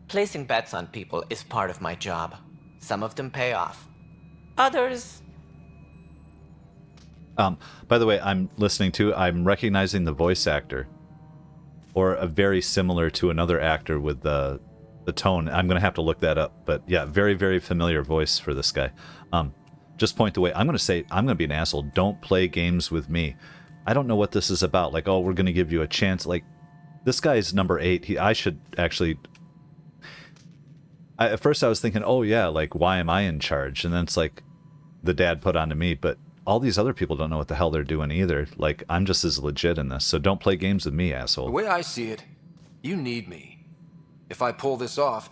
Placing bets on people is part of my job. Some of them pay off. Others... By the way, I'm recognizing the voice actor. Or a very similar to another actor with the tone. I'm going to have to look that up. But yeah, very, very familiar voice for this guy. Just point the way. I'm going to be an asshole. Don't play games with me. I don't know what this is about. Like, oh, we're going to give you a chance. Like, this guy's number 8. I should actually... at first I was thinking, oh yeah, like, why am I in charge? And then it's like, the dad put onto me. But all these other people don't know what the hell they're doing either. Like, I'm just as legit in this. So don't play games with me, asshole. The way I see it, you need me. If I pull this off,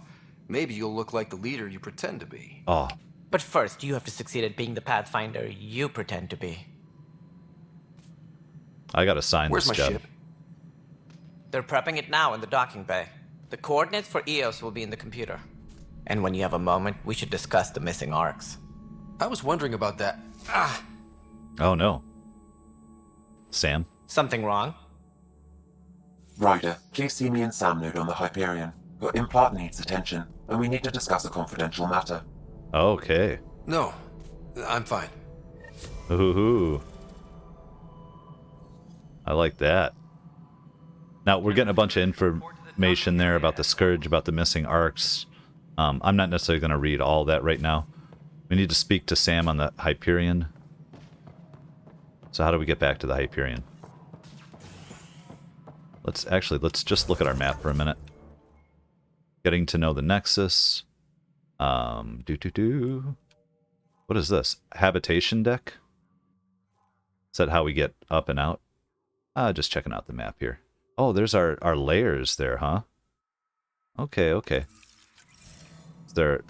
maybe you'll look like the leader you pretend to be. Oh. But first, you have to succeed at being the Pathfinder you pretend to be. I gotta sign Where's this my job. ship? They're prepping it now in the docking bay. The coordinates for Eos will be in the computer. And when you have a moment, we should discuss the missing arks. I was wondering about that. Ah! Oh no. Sam? Something wrong? Ryder, please see me and Sam node on the Hyperion. Your implant needs attention, and we need to discuss a confidential matter. Okay. No, I'm fine. Ooh. I like that. Now, we're getting a bunch of information there about the Scourge, about the missing arks. I'm not necessarily going to read all that right now. We need to speak to Sam on the Hyperion. So how do we get back to the Hyperion? Let's just look at our map for a minute. Getting to know the Nexus. What is this? Habitation deck? Is that how we get up and out? Just checking out the map here. Oh, there's our layers there, huh? Okay, okay. Is there a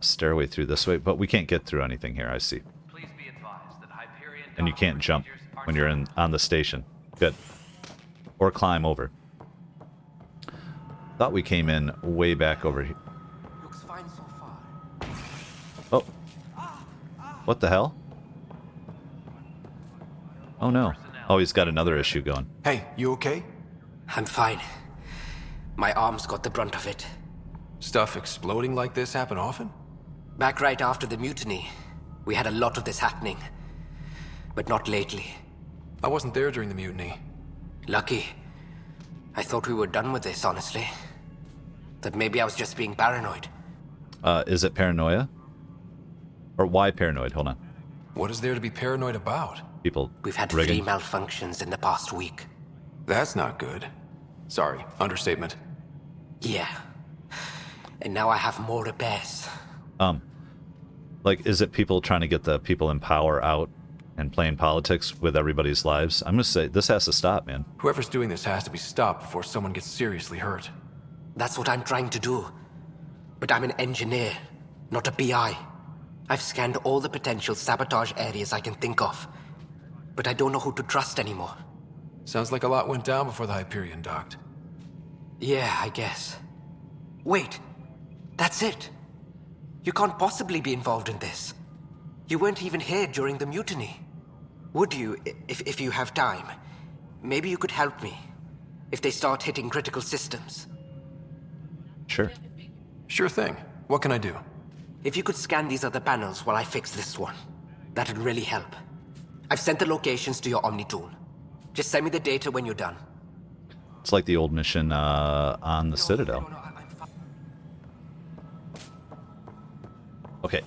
stairway through this way? But we can't get through anything here, I see. Please be advised that Hyperion And you can't jump when you're on the station. Good. Or climb over. Thought we came in way back over here. Looks fine so far. Oh. What the hell? Oh no. Oh, he's got another issue going. Hey, you okay? I'm fine. My arms got the brunt of it. Stuff exploding like this happen often? Back right after the mutiny, we had a lot of this happening. But not lately. I wasn't there during the mutiny. Lucky. I thought we were done with this, honestly. That maybe I was just being paranoid. Is it paranoia? Or why paranoid? Hold on. What is there to be paranoid about? People We've had rigging. 3 malfunctions in the past week. That's not good. Sorry, understatement. Yeah. And now I have more repairs. Like, is it people trying to get the people in power out and playing politics with everybody's lives? I'm gonna say, this has to stop, man. Whoever's doing this has to be stopped before someone gets seriously hurt. That's what I'm trying to do. But I'm an engineer, not a PI. I've scanned all the potential sabotage areas I can think of. But I don't know who to trust anymore. Sounds like a lot went down before the Hyperion docked. Yeah, I guess. Wait, that's it. You can't possibly be involved in this. You weren't even here during the mutiny. Would you, if you have time? Maybe you could help me. If they start hitting critical systems. Sure. Sure thing. What can I do? If you could scan these other panels while I fix this one, that'd really help. I've sent the locations to your Omni tool. Just send me the data when you're done. It's like the old mission on the Citadel. Okay,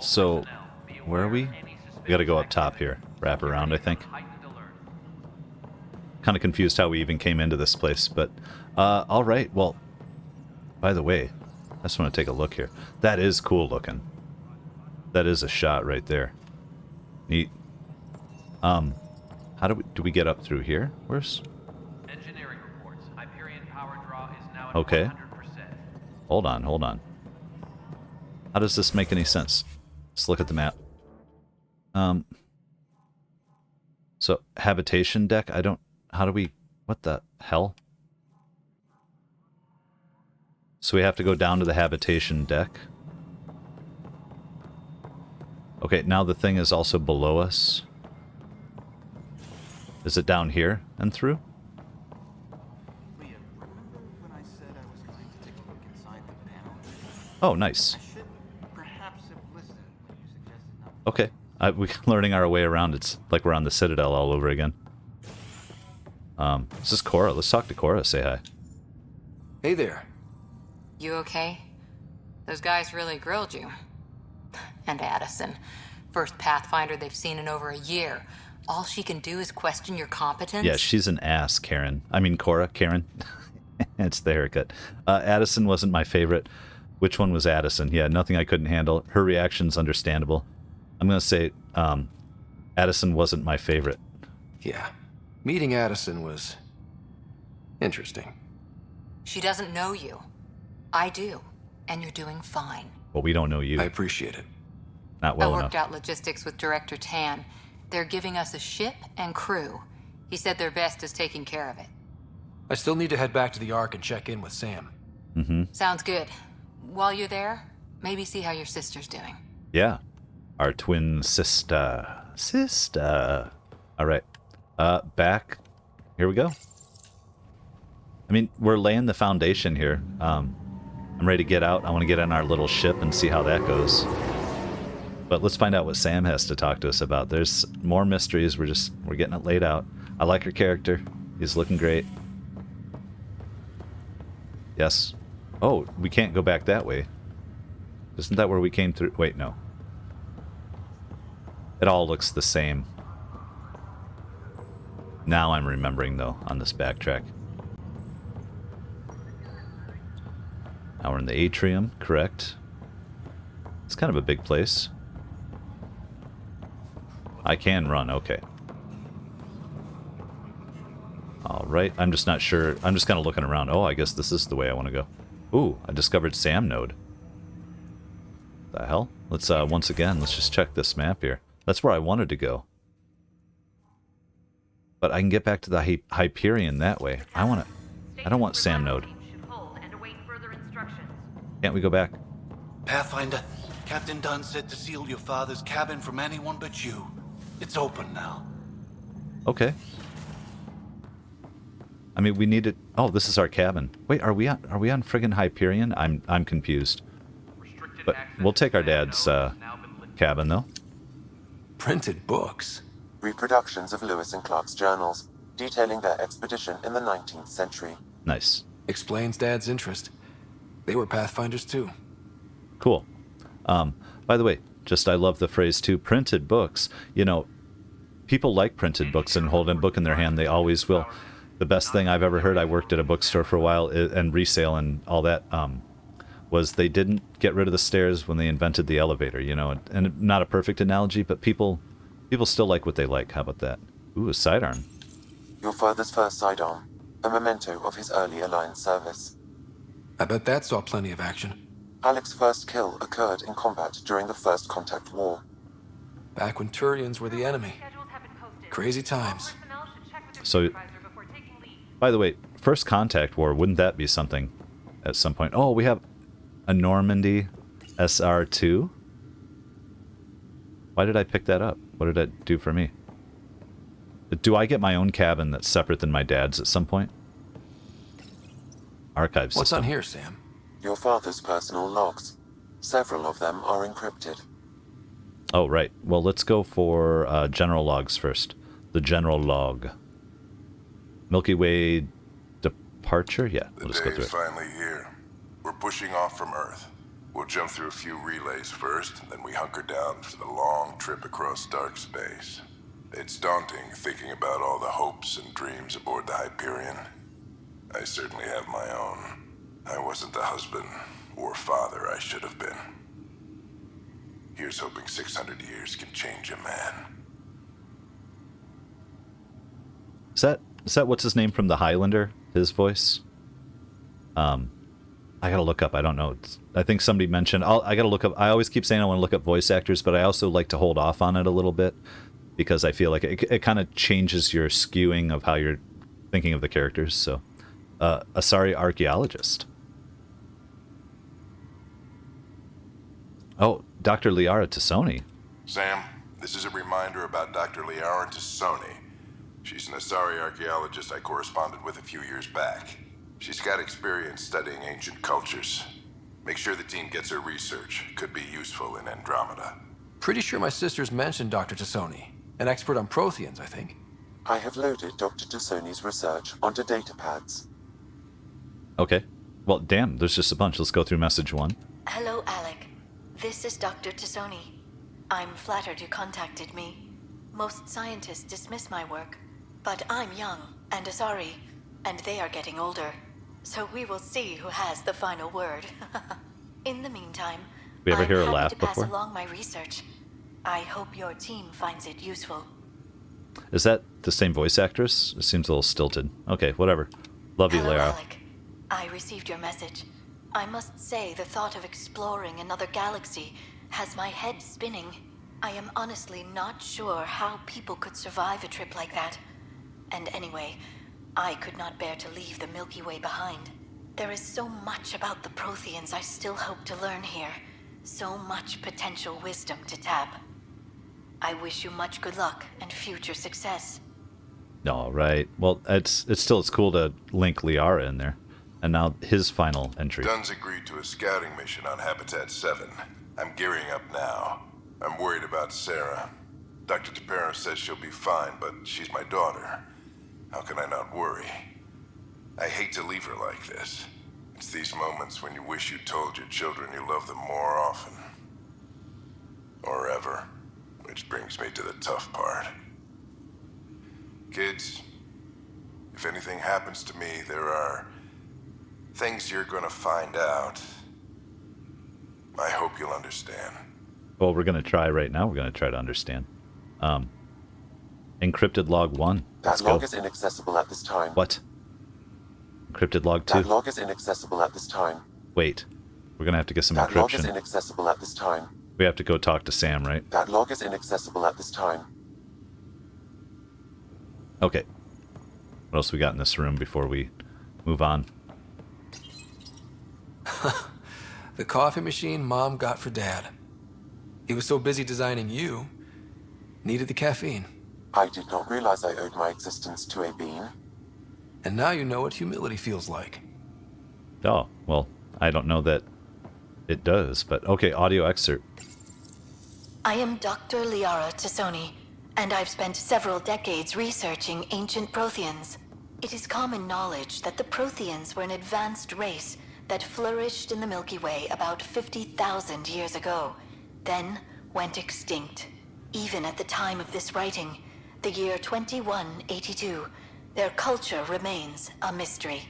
so where are we? We gotta go up top here. Wrap around, I think. Kind of confused how we even came into this place, but alright, well, by the way, I just want to take a look here. That is cool looking. That is a shot right there. Neat. How do we get up through here? Where's... Engineering reports. Hyperion power draw is now at Okay. 100%. Hold on, hold on. How does this make any sense? Let's look at the map. So, habitation deck, I don't... How do we... What the hell? So we have to go down to the habitation deck. Okay, now the thing is also below us. Is it down here and through? Oh, nice. Okay, we're learning our way around. It's like we're on the Citadel all over again. This is Cora. Let's talk to Cora. Say hi. Hey there. You okay? Those guys really grilled you. And Addison. First Pathfinder they've seen in over a year. All she can do is question your competence? Yeah, she's an ass, Karen. I mean, Cora, Karen. It's the haircut. Addison wasn't my favorite. Which one was Addison? Yeah, nothing I couldn't handle. Her reaction's understandable. I'm going to say Addison wasn't my favorite. Yeah. Meeting Addison was... interesting. She doesn't know you. I do. And you're doing fine. Well, we don't know you. I appreciate it. Not well I worked enough. out logistics with Director Tann. They're giving us a ship and crew. He said their best is taking care of it. I still need to head back to the Ark and check in with Sam. Mm-hmm. Sounds good. While you're there, maybe see how your sister's doing. Yeah. Our twin sister. All right. Back. Here we go. I mean, we're laying the foundation here. I'm ready to get out. I want to get on our little ship and see how that goes. But let's find out what Sam has to talk to us about. There's more mysteries. We're getting it laid out. I like her character. He's looking great. Yes. Oh, we can't go back that way. Isn't that where we came through? Wait, no. It all looks the same. Now I'm remembering, though, on this backtrack. Now we're in the Atrium, correct? It's kind of a big place. I can run, okay. Alright, I'm just not sure. I'm just kind of looking around. Oh, I guess this is the way I want to go. Ooh, I discovered Sam node. The hell? Let's, once again, let's just check this map here. That's where I wanted to go. But I can get back to the Hyperion that way. I don't want Sam node. Can't we go back? Pathfinder, Captain Dunn said to seal your father's cabin from anyone but you. It's open now. Okay. I mean, we need it. Oh, this is our cabin. Wait, are we on friggin' Hyperion? I'm confused. But we'll take our dad's cabin though. Printed books. Reproductions of Lewis and Clark's journals, detailing their expedition in the 19th century. Nice. Explains Dad's interest. They were Pathfinders too. Cool. By the way, I love the phrase too, printed books. You know, people like printed books and hold a book in their hand. They always will. The best thing I've ever heard, I worked at a bookstore for a while, and resale and all that, was they didn't get rid of the stairs when they invented the elevator, you know, and not a perfect analogy, but people still like what they like. How about that? Ooh, a sidearm. Your father's first sidearm, a memento of his early Alliance service. I bet that saw plenty of action. Alec's first kill occurred in combat during the First Contact War. Back when Turians were the enemy. Crazy times. So, by the way, First Contact War, wouldn't that be something at some point? Oh, we have a Normandy SR2? Why did I pick that up? What did that do for me? Do I get my own cabin that's separate than my dad's at some point? Archive system. What's on here, Sam? Your father's personal logs. Several of them are encrypted. Oh, right. Well, let's go for general logs first. The general log. Milky Way departure? Yeah, we'll just go through The day's finally here. We're pushing off from Earth. We'll jump through a few relays first, then we hunker down for the long trip across dark space. It's daunting thinking about all the hopes and dreams aboard the Hyperion. I certainly have my own. I wasn't the husband or father I should have been. Here's hoping 600 years can change a man. Is that what's his name from the Highlander? His voice? I gotta look up. I don't know. I think somebody mentioned. I gotta look up. I always keep saying I want to look up voice actors, but I also like to hold off on it a little bit because I feel like it kind of changes your skewing of how you're thinking of the characters. So, Asari archaeologist. Oh, Dr. Liara Tassoni. Sam, this is a reminder about Dr. Liara Tassoni. She's an Asari archaeologist I corresponded with a few years back. She's got experience studying ancient cultures. Make sure the team gets her research. Could be useful in Andromeda. Pretty sure my sisters mentioned Dr. Tassoni. An expert on Protheans, I think. I have loaded Dr. Tassoni's research onto data pads. Okay. Well, damn, there's just a bunch. Let's go through message 1. Hello, Alec. This is Dr. Tassoni. I'm flattered you contacted me. Most scientists dismiss my work, but I'm young and Asari, and they are getting older. So we will see who has the final word. In the meantime, We ever hear a I'm laugh happy to pass before? along my research. I hope your team finds it useful. Is that the same voice actress? It seems a little stilted. Okay, whatever. Love you, Hello, Lara. Alec. I received your message. I must say the thought of exploring another galaxy has my head spinning. I am honestly not sure how people could survive a trip like that. And anyway, I could not bear to leave the Milky Way behind. There is so much about the Protheans I still hope to learn here. So much potential wisdom to tap. I wish you much good luck and future success. All right. Well, it's cool to link Liara in there. And now his final entry. Dunn's agreed to a scouting mission on Habitat 7. I'm gearing up now. I'm worried about Sarah. Dr. Tapero says she'll be fine, but she's my daughter. How can I not worry? I hate to leave her like this. It's these moments when you wish you told your children you love them more often. Or ever. Which brings me to the tough part. Kids, if anything happens to me, there are things you're gonna find out. I hope you'll understand. Well, we're gonna try right now. We're gonna try to understand. Encrypted log 1. That log is inaccessible at this time. What? Encrypted log 2. That log is inaccessible at this time. Wait. We're gonna have to get some That encryption. log is inaccessible at this time. We have to go talk to Sam, right? That log is inaccessible at this time. Okay. What else we got in this room before we move on? The coffee machine Mom got for Dad. He was so busy designing you, needed the caffeine. I did not realize I owed my existence to a bean. And now you know what humility feels like. Oh, well, I don't know that it does, but okay, audio excerpt. I am Dr. Liara Tassoni, and I've spent several decades researching ancient Protheans. It is common knowledge that the Protheans were an advanced race that flourished in the Milky Way about 50,000 years ago, then went extinct. Even at the time of this writing, the year 2182, their culture remains a mystery.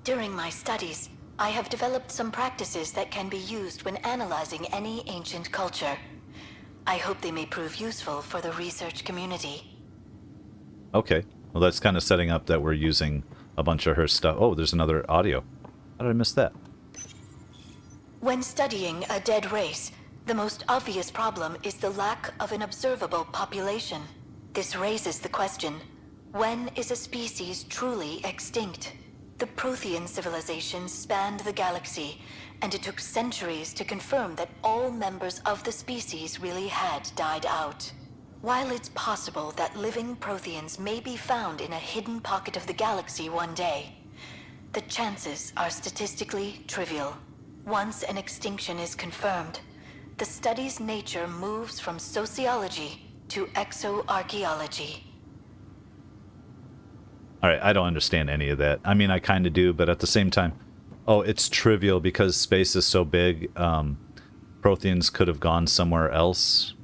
During my studies, I have developed some practices that can be used when analyzing any ancient culture. I hope they may prove useful for the research community. Okay. Well, that's kind of setting up that we're using a bunch of her stuff. Oh, there's another audio. How did I miss that? When studying a dead race, the most obvious problem is the lack of an observable population. This raises the question, when is a species truly extinct? The Prothean civilization spanned the galaxy, and it took centuries to confirm that all members of the species really had died out. While it's possible that living Protheans may be found in a hidden pocket of the galaxy one day, the chances are statistically trivial. Once an extinction is confirmed, the study's nature moves from sociology to exoarchaeology. Alright, I don't understand any of that. I mean, I kind of do, but at the same time, oh, it's trivial because space is so big. Protheans could have gone somewhere else,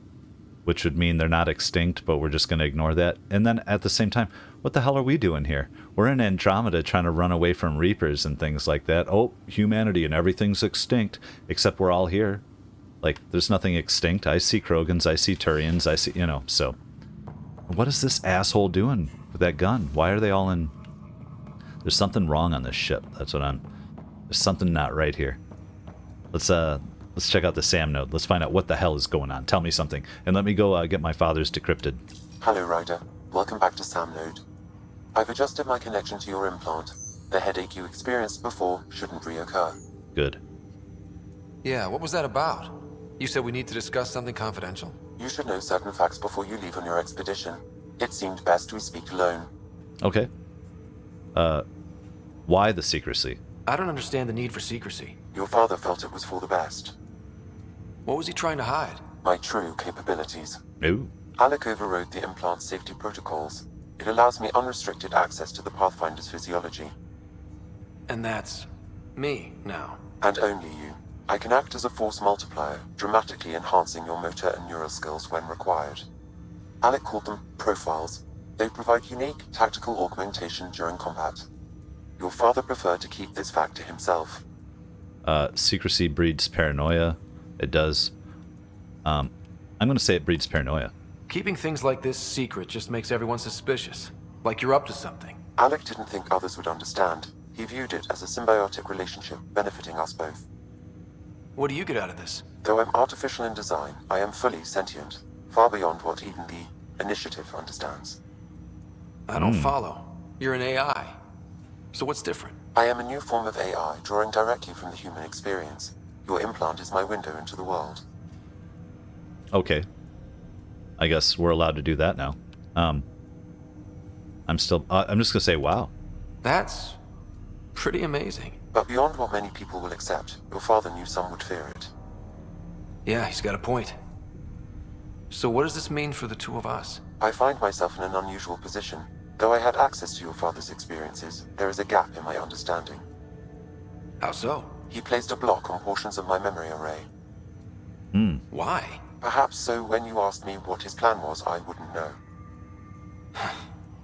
which would mean they're not extinct, but we're just going to ignore that. And then at the same time, what the hell are we doing here? We're in Andromeda trying to run away from Reapers and things like that. Oh, humanity and everything's extinct, except we're all here. Like, there's nothing extinct. I see Krogans, I see Turians, I see, you know, so. What is this asshole doing with that gun? Why are they all in... There's something wrong on this ship. That's what I'm... There's something not right here. Let's check out the SAM node. Let's find out what the hell is going on. Tell me something. And let me go get my father's decrypted. Hello, Ryder. Welcome back to SAM node. I've adjusted my connection to your implant. The headache you experienced before shouldn't reoccur. Good. Yeah, what was that about? You said we need to discuss something confidential. You should know certain facts before you leave on your expedition. It seemed best we speak alone. Okay. Why the secrecy? I don't understand the need for secrecy. Your father felt it was for the best. What was he trying to hide? My true capabilities. Ooh. Alec overrode the implant's safety protocols. It allows me unrestricted access to the Pathfinder's physiology. And that's... me, now. And only you. I can act as a force multiplier, dramatically enhancing your motor and neural skills when required. Alec called them profiles. They provide unique tactical augmentation during combat. Your father preferred to keep this fact to himself. Secrecy breeds paranoia. It does. I'm going to say it breeds paranoia. Keeping things like this secret just makes everyone suspicious. Like you're up to something. Alec didn't think others would understand. He viewed it as a symbiotic relationship benefiting us both. What do you get out of this? Though I'm artificial in design, I am fully sentient, far beyond what even the Initiative understands. I don't follow. You're an AI. So what's different? I am a new form of AI, drawing directly from the human experience. Your implant is my window into the world. Okay. I guess we're allowed to do that now. I'm just gonna say wow. That's pretty amazing. But beyond what many people will accept, your father knew some would fear it. Yeah, he's got a point. So what does this mean for the two of us? I find myself in an unusual position. Though I had access to your father's experiences, there is a gap in my understanding. How so? He placed a block on portions of my memory array. Why? Perhaps so when you asked me what his plan was, I wouldn't know.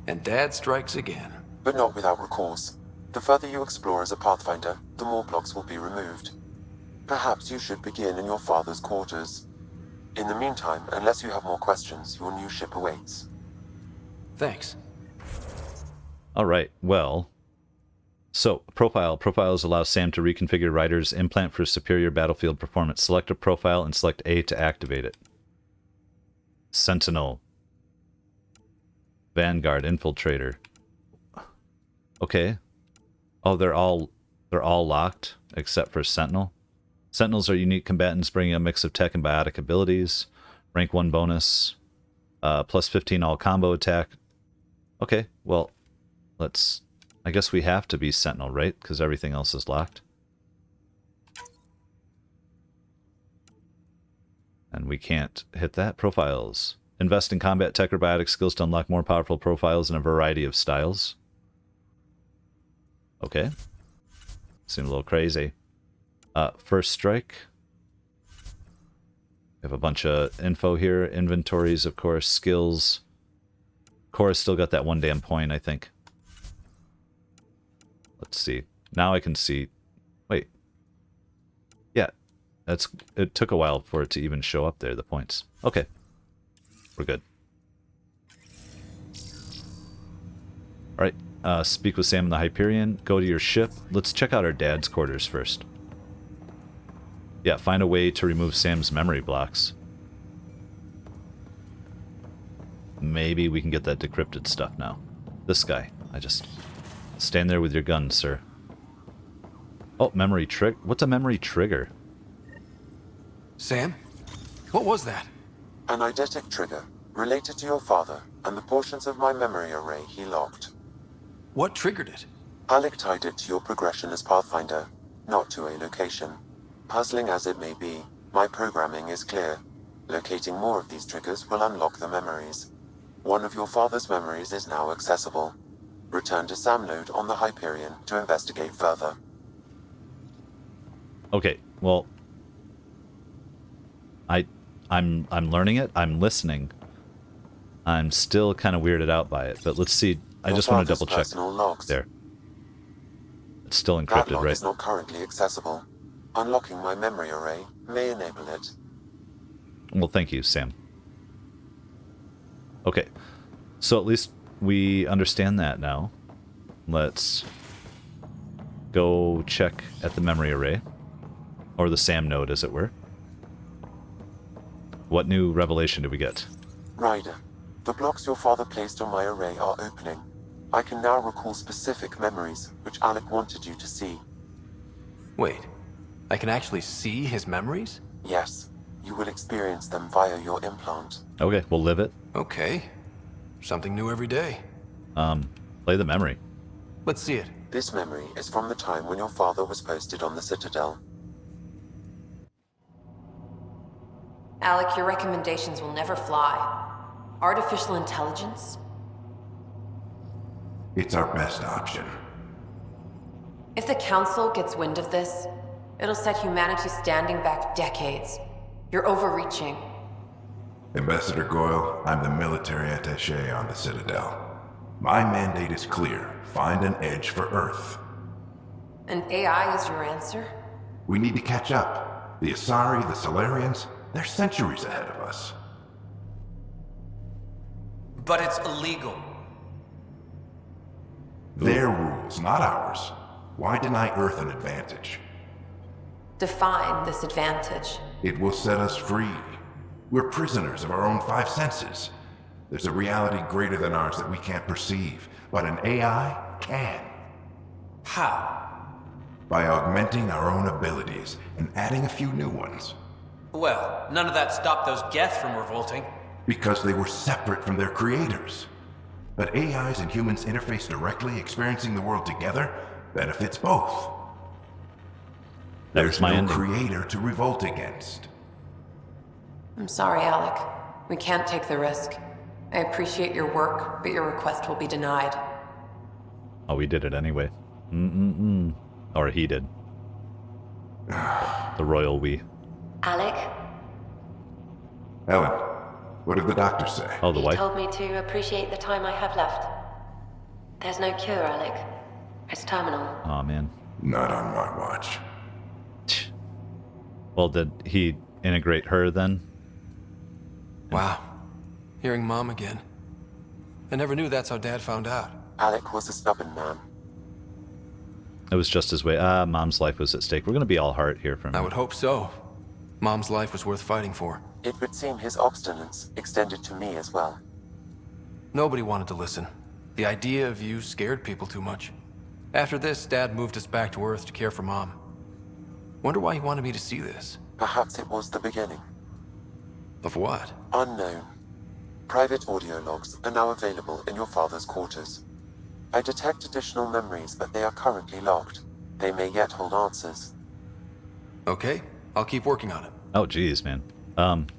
And Dad strikes again. But not without recourse. The further you explore as a Pathfinder, the more blocks will be removed. Perhaps you should begin in your father's quarters. In the meantime, unless you have more questions, your new ship awaits. Thanks. All right, well. So, Profiles allow Sam to reconfigure Ryder's implant for superior battlefield performance. Select a profile and select A to activate it. Sentinel. Vanguard, Infiltrator. Okay. Oh, they're all locked, except for Sentinel. Sentinels are unique combatants bringing a mix of tech and biotic abilities. Rank 1 bonus. Plus 15 all combo attack. Okay, well, let's... I guess we have to be Sentinel, right? Because everything else is locked. And we can't hit that. Profiles. Invest in combat tech or biotic skills to unlock more powerful profiles in a variety of styles. Okay. Seems a little crazy. First strike. We have a bunch of info here. Inventories, of course. Skills. Cora's still got that one damn point, I think. Let's see. Now I can see. Wait. Yeah. It took a while for it to even show up there, the points. Okay. We're good. Alright. Speak with Sam in the Hyperion. Go to your ship. Let's check out our dad's quarters first. Yeah, find a way to remove Sam's memory blocks. Maybe we can get that decrypted stuff now. This guy. I just... Stand there with your gun, sir. Oh, memory trick. What's a memory trigger? Sam? What was that? An eidetic trigger, related to your father, and the portions of my memory array he locked. What triggered it? Alec tied it to your progression as Pathfinder, not to a location. Puzzling as it may be, my programming is clear. Locating more of these triggers will unlock the memories. One of your father's memories is now accessible. Return to Sam node on the Hyperion to investigate further. Okay, well, I'm learning it. I'm listening. I'm still kind of weirded out by it, but let's see. I just want to double check. There. It's still encrypted, that log right? is not currently accessible. Unlocking my memory array may enable it. Well, thank you, Sam. Okay, so at least we understand that now. Let's go check at the memory array, or the Sam node, as it were. What new revelation did we get? Ryder, the blocks your father placed on my array are opening. I can now recall specific memories, which Alec wanted you to see. Wait, I can actually see his memories? Yes, you will experience them via your implant. Okay, we'll live it. Okay. Something new every day. Play the memory. Let's see it. This memory is from the time when your father was posted on the Citadel. Alec, your recommendations will never fly. Artificial intelligence? It's our best option. If the Council gets wind of this, it'll set humanity standing back decades. You're overreaching. Ambassador Goyle, I'm the military attaché on the Citadel. My mandate is clear. Find an edge for Earth. And AI is your answer? We need to catch up. The Asari, the Solarians, they're centuries ahead of us. But it's illegal. Their rules, not ours. Why deny Earth an advantage? Define this advantage. It will set us free. We're prisoners of our own five senses. There's a reality greater than ours that we can't perceive, but an AI can. How? By augmenting our own abilities and adding a few new ones. Well, none of that stopped those Geth from revolting. Because they were separate from their creators. But AIs and humans interface directly, experiencing the world together, benefits both. There's my no ending. creator to revolt against. I'm sorry, Alec. We can't take the risk. I appreciate your work, but your request will be denied. Oh, we did it anyway. Or he did. The royal we. Alec? Ellen, what did the doctor say? Oh, the He wife? told me to appreciate the time I have left. There's no cure, Alec. It's terminal. Oh, man. Not on my watch. Well, did he integrate her then? Wow. Hearing Mom again. I never knew that's how Dad found out. Alec was a stubborn man. It was just his way. Mom's life was at stake. We're going to be all heart here from I would hope so. Mom's life was worth fighting for. It would seem his obstinance extended to me as well. Nobody wanted to listen. The idea of you scared people too much. After this, Dad moved us back to Earth to care for Mom. Wonder why he wanted me to see this. Perhaps it was the beginning. Of what? Unknown. Private audio logs are now available in your father's quarters. I detect additional memories, but they are currently logged. They may yet hold answers. Okay, I'll keep working on it. Oh, geez, man. God,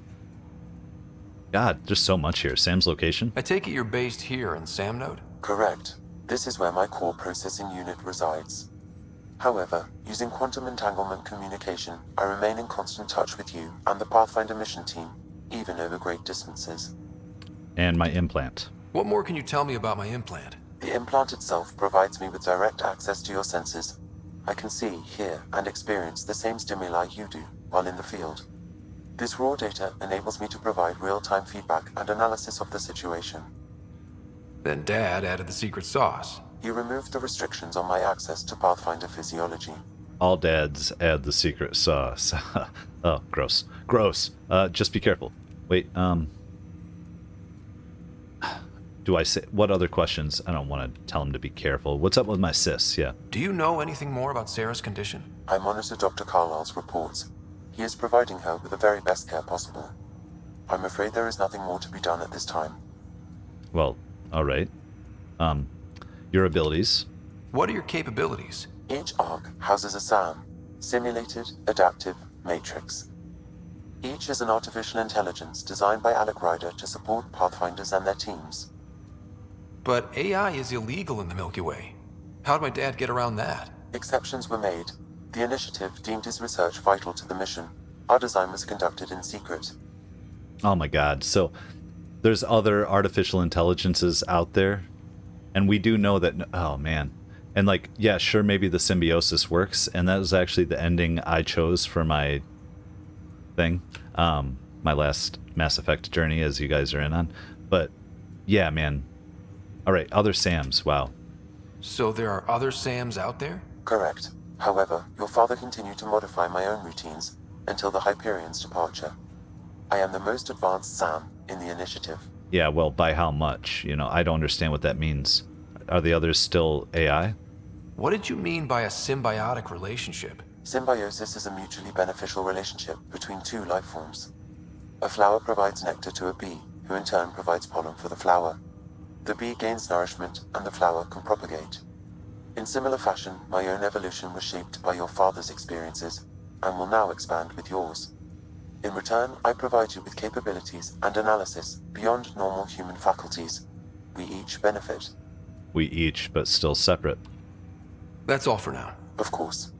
there's so much here. Sam's location? I take it you're based here in Sam Node? Correct. This is where my core processing unit resides. However, using quantum entanglement communication, I remain in constant touch with you and the Pathfinder mission team, even over great distances. And my implant. What more can you tell me about my implant? The implant itself provides me with direct access to your senses. I can see, hear, and experience the same stimuli you do while in the field. This raw data enables me to provide real-time feedback and analysis of the situation. Then Dad added the secret sauce. He removed the restrictions on my access to Pathfinder physiology. All dads add the secret sauce. Oh, gross. Gross. Just be careful. Wait, do I say... What other questions? I don't want to tell him to be careful. What's up with my sis? Yeah. Do you know anything more about Sarah's condition? I monitor Dr. Carlisle's reports. He is providing her with the very best care possible. I'm afraid there is nothing more to be done at this time. Well, all right. Your abilities. What are your capabilities? Each ark houses a SAM, Simulated Adaptive Matrix. Each is an artificial intelligence designed by Alec Ryder to support Pathfinders and their teams. But AI is illegal in the Milky Way. How'd my dad get around that? Exceptions were made. The initiative deemed his research vital to the mission. Our design was conducted in secret. Oh my god. So there's other artificial intelligences out there. And we do know that... Oh, man. And like, yeah, sure, maybe the symbiosis works. And that was actually the ending I chose for my thing. My last Mass Effect journey, as you guys are in on. But, yeah, man. All right, other Sams. Wow. So there are other Sams out there? Correct. However, your father continued to modify my own routines until the Hyperion's departure. I am the most advanced Sam in the initiative. Yeah, well, by how much? You know, I don't understand what that means. Are the others still AI? What did you mean by a symbiotic relationship? Symbiosis is a mutually beneficial relationship between two life forms. A flower provides nectar to a bee, who in turn provides pollen for the flower. The bee gains nourishment, and the flower can propagate. In similar fashion, my own evolution was shaped by your father's experiences, and will now expand with yours. In return, I provide you with capabilities and analysis beyond normal human faculties. We each benefit. We each, but still separate. That's all for now. Of course.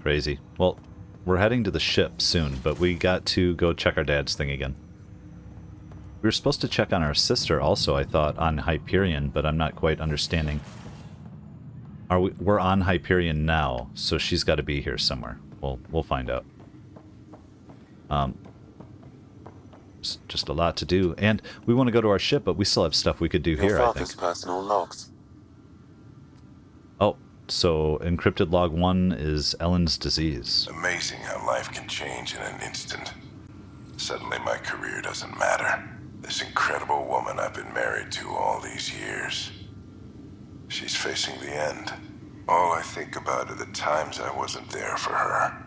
Crazy. Well, we're heading to the ship soon, but we got to go check our dad's thing again. We were supposed to check on our sister also, I thought, on Hyperion, but I'm not quite understanding. We're on Hyperion now, so she's got to be here somewhere. We'll find out. Just a lot to do, and we want to go to our ship, but we still have stuff we could do here, I Your think. father's personal logs. Oh, so encrypted log 1 is Ellen's disease. Amazing how life can change in an instant. Suddenly my career doesn't matter. This incredible woman I've been married to all these years. She's facing the end. All I think about are the times I wasn't there for her.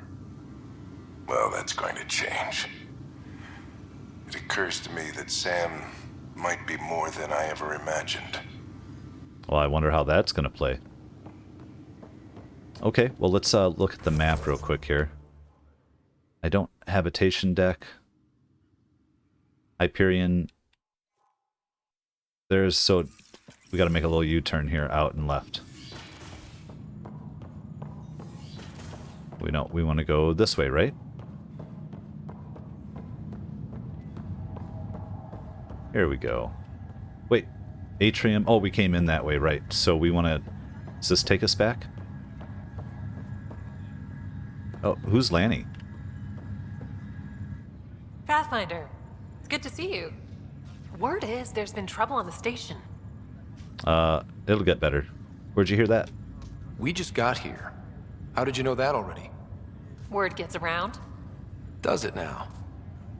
Well, that's going to change. It occurs to me that Sam might be more than I ever imagined. Well, I wonder how that's going to play. Okay, well, let's look at the map real quick here. I don't... Habitation deck. Hyperion. So we got to make a little U-turn here, out and left. We want to go this way, right? Here we go. Wait, Atrium. Oh, we came in that way, right? So we want to. Does this take us back? Oh, who's Lanny? Pathfinder, it's good to see you. Word is there's been trouble on the station. It'll get better. Where'd you hear that? We just got here. How did you know that already? Word gets around. Does it now?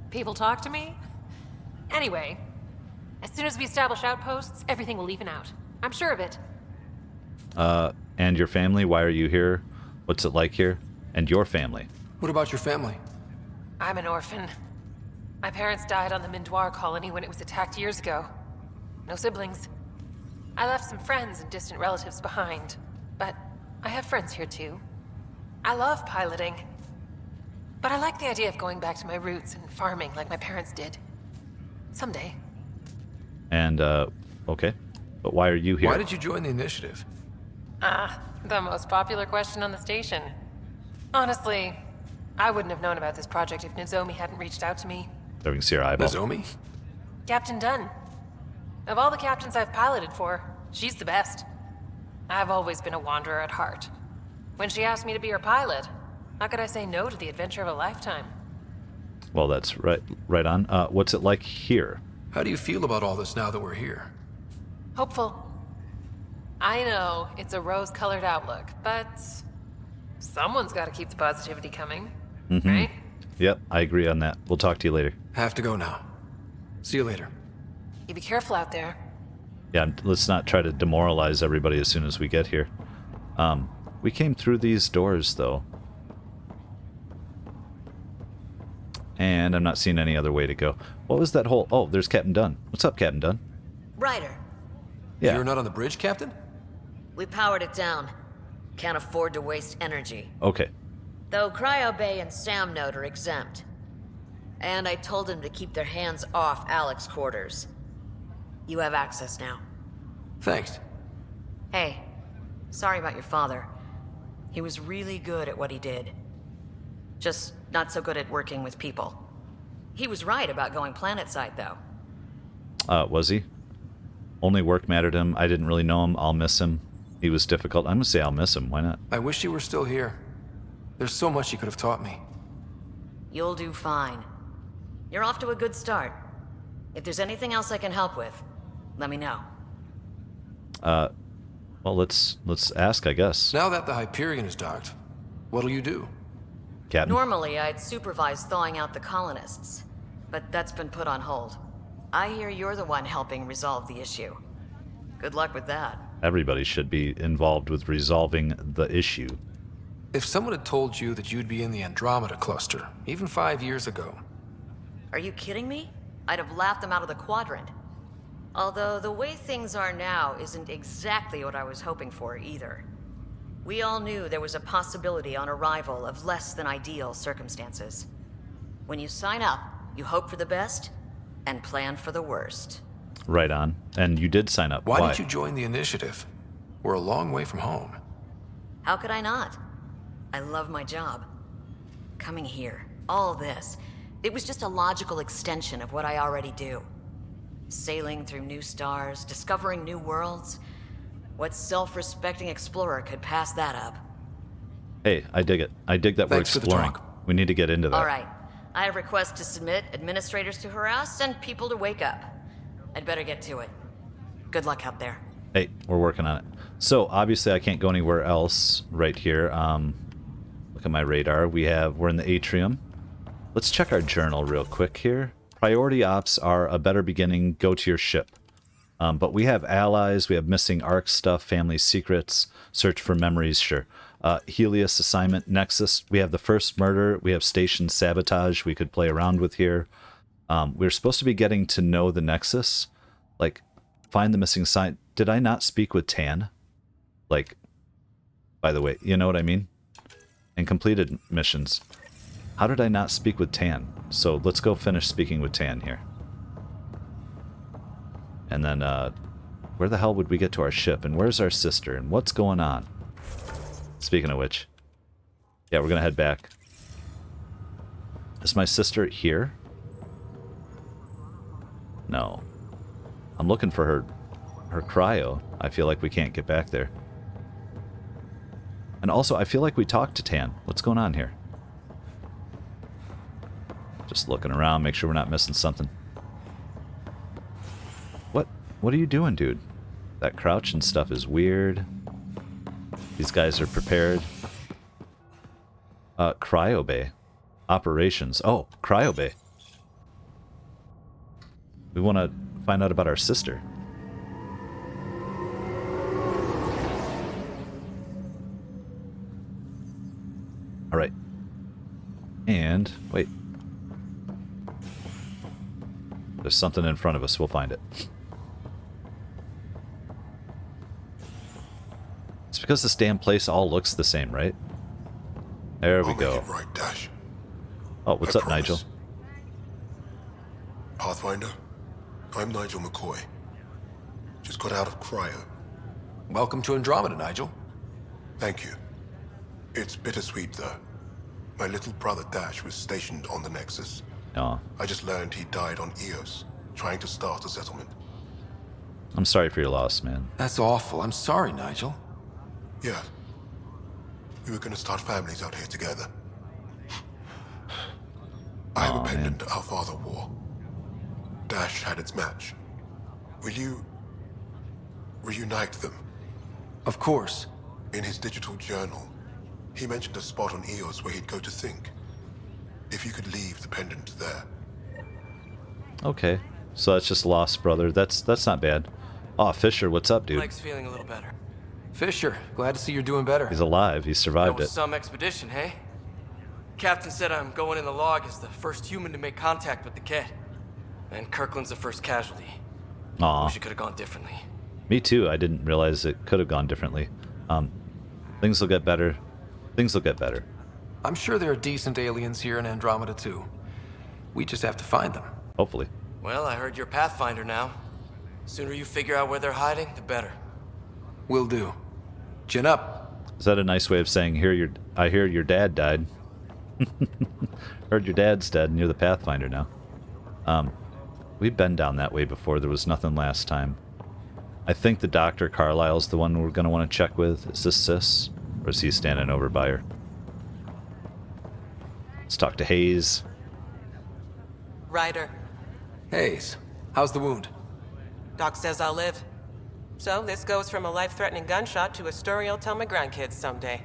People talk to me. Anyway, as soon as we establish outposts, everything will even out. I'm sure of it. And your family? Why are you here? What's it like here? And your family? What about your family? I'm an orphan. My parents died on the Mindoir colony when it was attacked years ago. No siblings. I left some friends and distant relatives behind, but I have friends here too. I love piloting, but I like the idea of going back to my roots and farming like my parents did. Someday. And, okay. But why are you here? Why did you join the initiative? The most popular question on the station. Honestly, I wouldn't have known about this project if Nozomi hadn't reached out to me. There we can see her eyeball. Nozomi? Captain Dunn. Of all the captains I've piloted for, she's the best. I've always been a wanderer at heart. When she asked me to be her pilot, how could I say no to the adventure of a lifetime? Well, that's right on. What's it like here? How do you feel about all this now that we're here? Hopeful. I know it's a rose-colored outlook, but someone's got to keep the positivity coming, right? Yep, I agree on that. We'll talk to you later. Have to go now. See you later. You be careful out there. Yeah, let's not try to demoralize everybody as soon as we get here. We came through these doors, though. And I'm not seeing any other way to go. What was that whole... Oh, there's Captain Dunn. What's up, Captain Dunn? Ryder. Yeah. You're not on the bridge, Captain? We powered it down. Can't afford to waste energy. Okay. Though Cryo Bay and Sam Note are exempt. And I told them to keep their hands off Alec's quarters. You have access now. Thanks. Hey, sorry about your father. He was really good at what he did. Just not so good at working with people. He was right about going planetside, though. Was he? Only work mattered to him. I didn't really know him. I'll miss him. He was difficult. I'm gonna say I'll miss him. Why not? I wish you were still here. There's so much you could have taught me. You'll do fine. You're off to a good start. If there's anything else I can help with, let me know. Well, let's ask, I guess. Now that the Hyperion is docked, what'll you do? Captain? Normally, I'd supervise thawing out the colonists, but that's been put on hold. I hear you're the one helping resolve the issue. Good luck with that. Everybody should be involved with resolving the issue. If someone had told you that you'd be in the Andromeda cluster, even 5 years ago... Are you kidding me? I'd have laughed them out of the quadrant. Although the way things are now isn't exactly what I was hoping for either. We all knew there was a possibility on arrival of less than ideal circumstances. When you sign up, you hope for the best and plan for the worst. Right on. And you did sign up. Why did you join the initiative? We're a long way from home. How could I not? I love my job. Coming here, all this, it was just a logical extension of what I already do. Sailing through new stars, discovering new worlds. What self-respecting explorer could pass that up? Hey, I dig it. I dig that Thanks we're exploring. We need to get into that. All right. I have requests to submit, administrators to harass, and people to wake up. I'd better get to it. Good luck out there. Hey, we're working on it. So, obviously I can't go anywhere else right here. Look at my radar. We're in the Atrium. Let's check our journal real quick here. Priority ops are a better beginning. Go to your ship. But we have allies. We have missing ark stuff, family secrets, search for memories, sure. Helios assignment, Nexus. We have the first murder. We have station sabotage we could play around with here. We're supposed to be getting to know the Nexus. Like, find the missing sign. Did I not speak with Tann? Like, by the way, you know what I mean? And completed missions. How did I not speak with Tann? So let's go finish speaking with Tann here. And then, where the hell would we get to our ship? And where's our sister? And what's going on? Speaking of which, yeah, we're gonna head back. Is my sister here? No. I'm looking for her cryo. I feel like we can't get back there. And also, I feel like we talked to Tann. What's going on here? Just looking around, make sure we're not missing something. What are you doing, dude? That crouch and stuff is weird. These guys are prepared. Cryo Bay. Operations. Oh, Cryo Bay. We want to find out about our sister. Alright. And, wait. There's something in front of us. We'll find it. It's because this damn place all looks the same, right? There we go. Right, Dash. Oh, what's up, Nigel? Pathfinder, I'm Nigel McCoy. Just got out of cryo. Welcome to Andromeda, Nigel. Thank you. It's bittersweet, though. My little brother Dash was stationed on the Nexus. Oh. I just learned he died on Eos, trying to start a settlement. I'm sorry for your loss, man. That's awful. I'm sorry, Nigel. Yeah. We were gonna start families out here together. I have a pendant our father wore. Dash had its match. Will you reunite them? Of course. In his digital journal, he mentioned a spot on Eos where he'd go to think. If you could leave the pendant there. Okay. So that's just lost, brother. That's not bad. Oh, Fisher, what's up, dude? Mike's feeling a little better. Fisher, glad to see you're doing better. He's alive. He survived That was it. some expedition, hey? Captain said I'm going in the log as the first human to make contact with the kid. And Kirkland's the first casualty. Aw. Wish it could have gone differently. Me too. I didn't realize it could have gone differently. Things will get better. Things will get better. I'm sure there are decent aliens here in Andromeda too. We just have to find them. Hopefully. Well, I heard you're Pathfinder now. Sooner you figure out where they're hiding, the better. Will do. Chin up. Is that a nice way of saying, I hear your dad died? Heard your dad's dead and you're the Pathfinder now. We've been down that way before. There was nothing last time. I think the Dr. Carlisle's the one we're going to want to check with. Is this Sis? Or is he standing over by her? Let's talk to Hayes. Ryder. Hayes, how's the wound? Doc says I'll live. So this goes from a life-threatening gunshot to a story I'll tell my grandkids someday.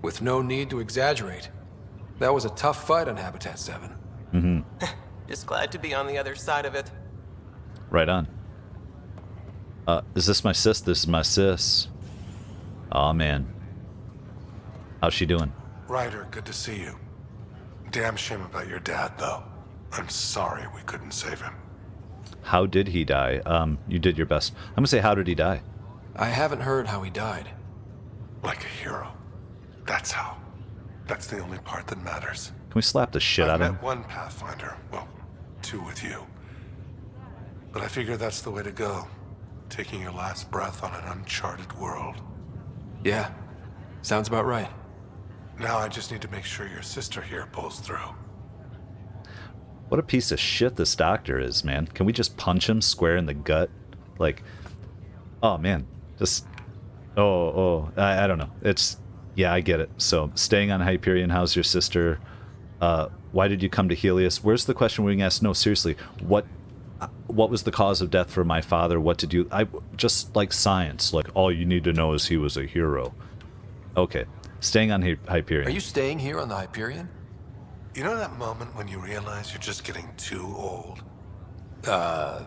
With no need to exaggerate. That was a tough fight on Habitat 7. Mm-hmm. Just glad to be on the other side of it. Right on. Is this my sis? This is my sis. Aw, man. How's she doing? Ryder, good to see you. Damn shame about your dad, though. I'm sorry we couldn't save him. How did he die? You did your best. I'm gonna say, how did he die? I haven't heard how he died. Like a hero. That's how. That's the only part that matters. Can we slap the shit out of I've him? met one Pathfinder. Well, two with you. But I figure that's the way to go. Taking your last breath on an uncharted world. Yeah. Sounds about right. Now I just need to make sure your sister here pulls through. What a piece of shit this doctor is, man. Can we just punch him square in the gut? Like, oh, man. Just, I don't know. It's, yeah, I get it. So, staying on Hyperion, how's your sister? Why did you come to Helios? Where's the question we can ask? No, seriously. What was the cause of death for my father? What to do? Just like science. Like, all you need to know is he was a hero. Okay. Staying on Hyperion. Are you staying here on the Hyperion? You know that moment when you realize you're just getting too old? Ha,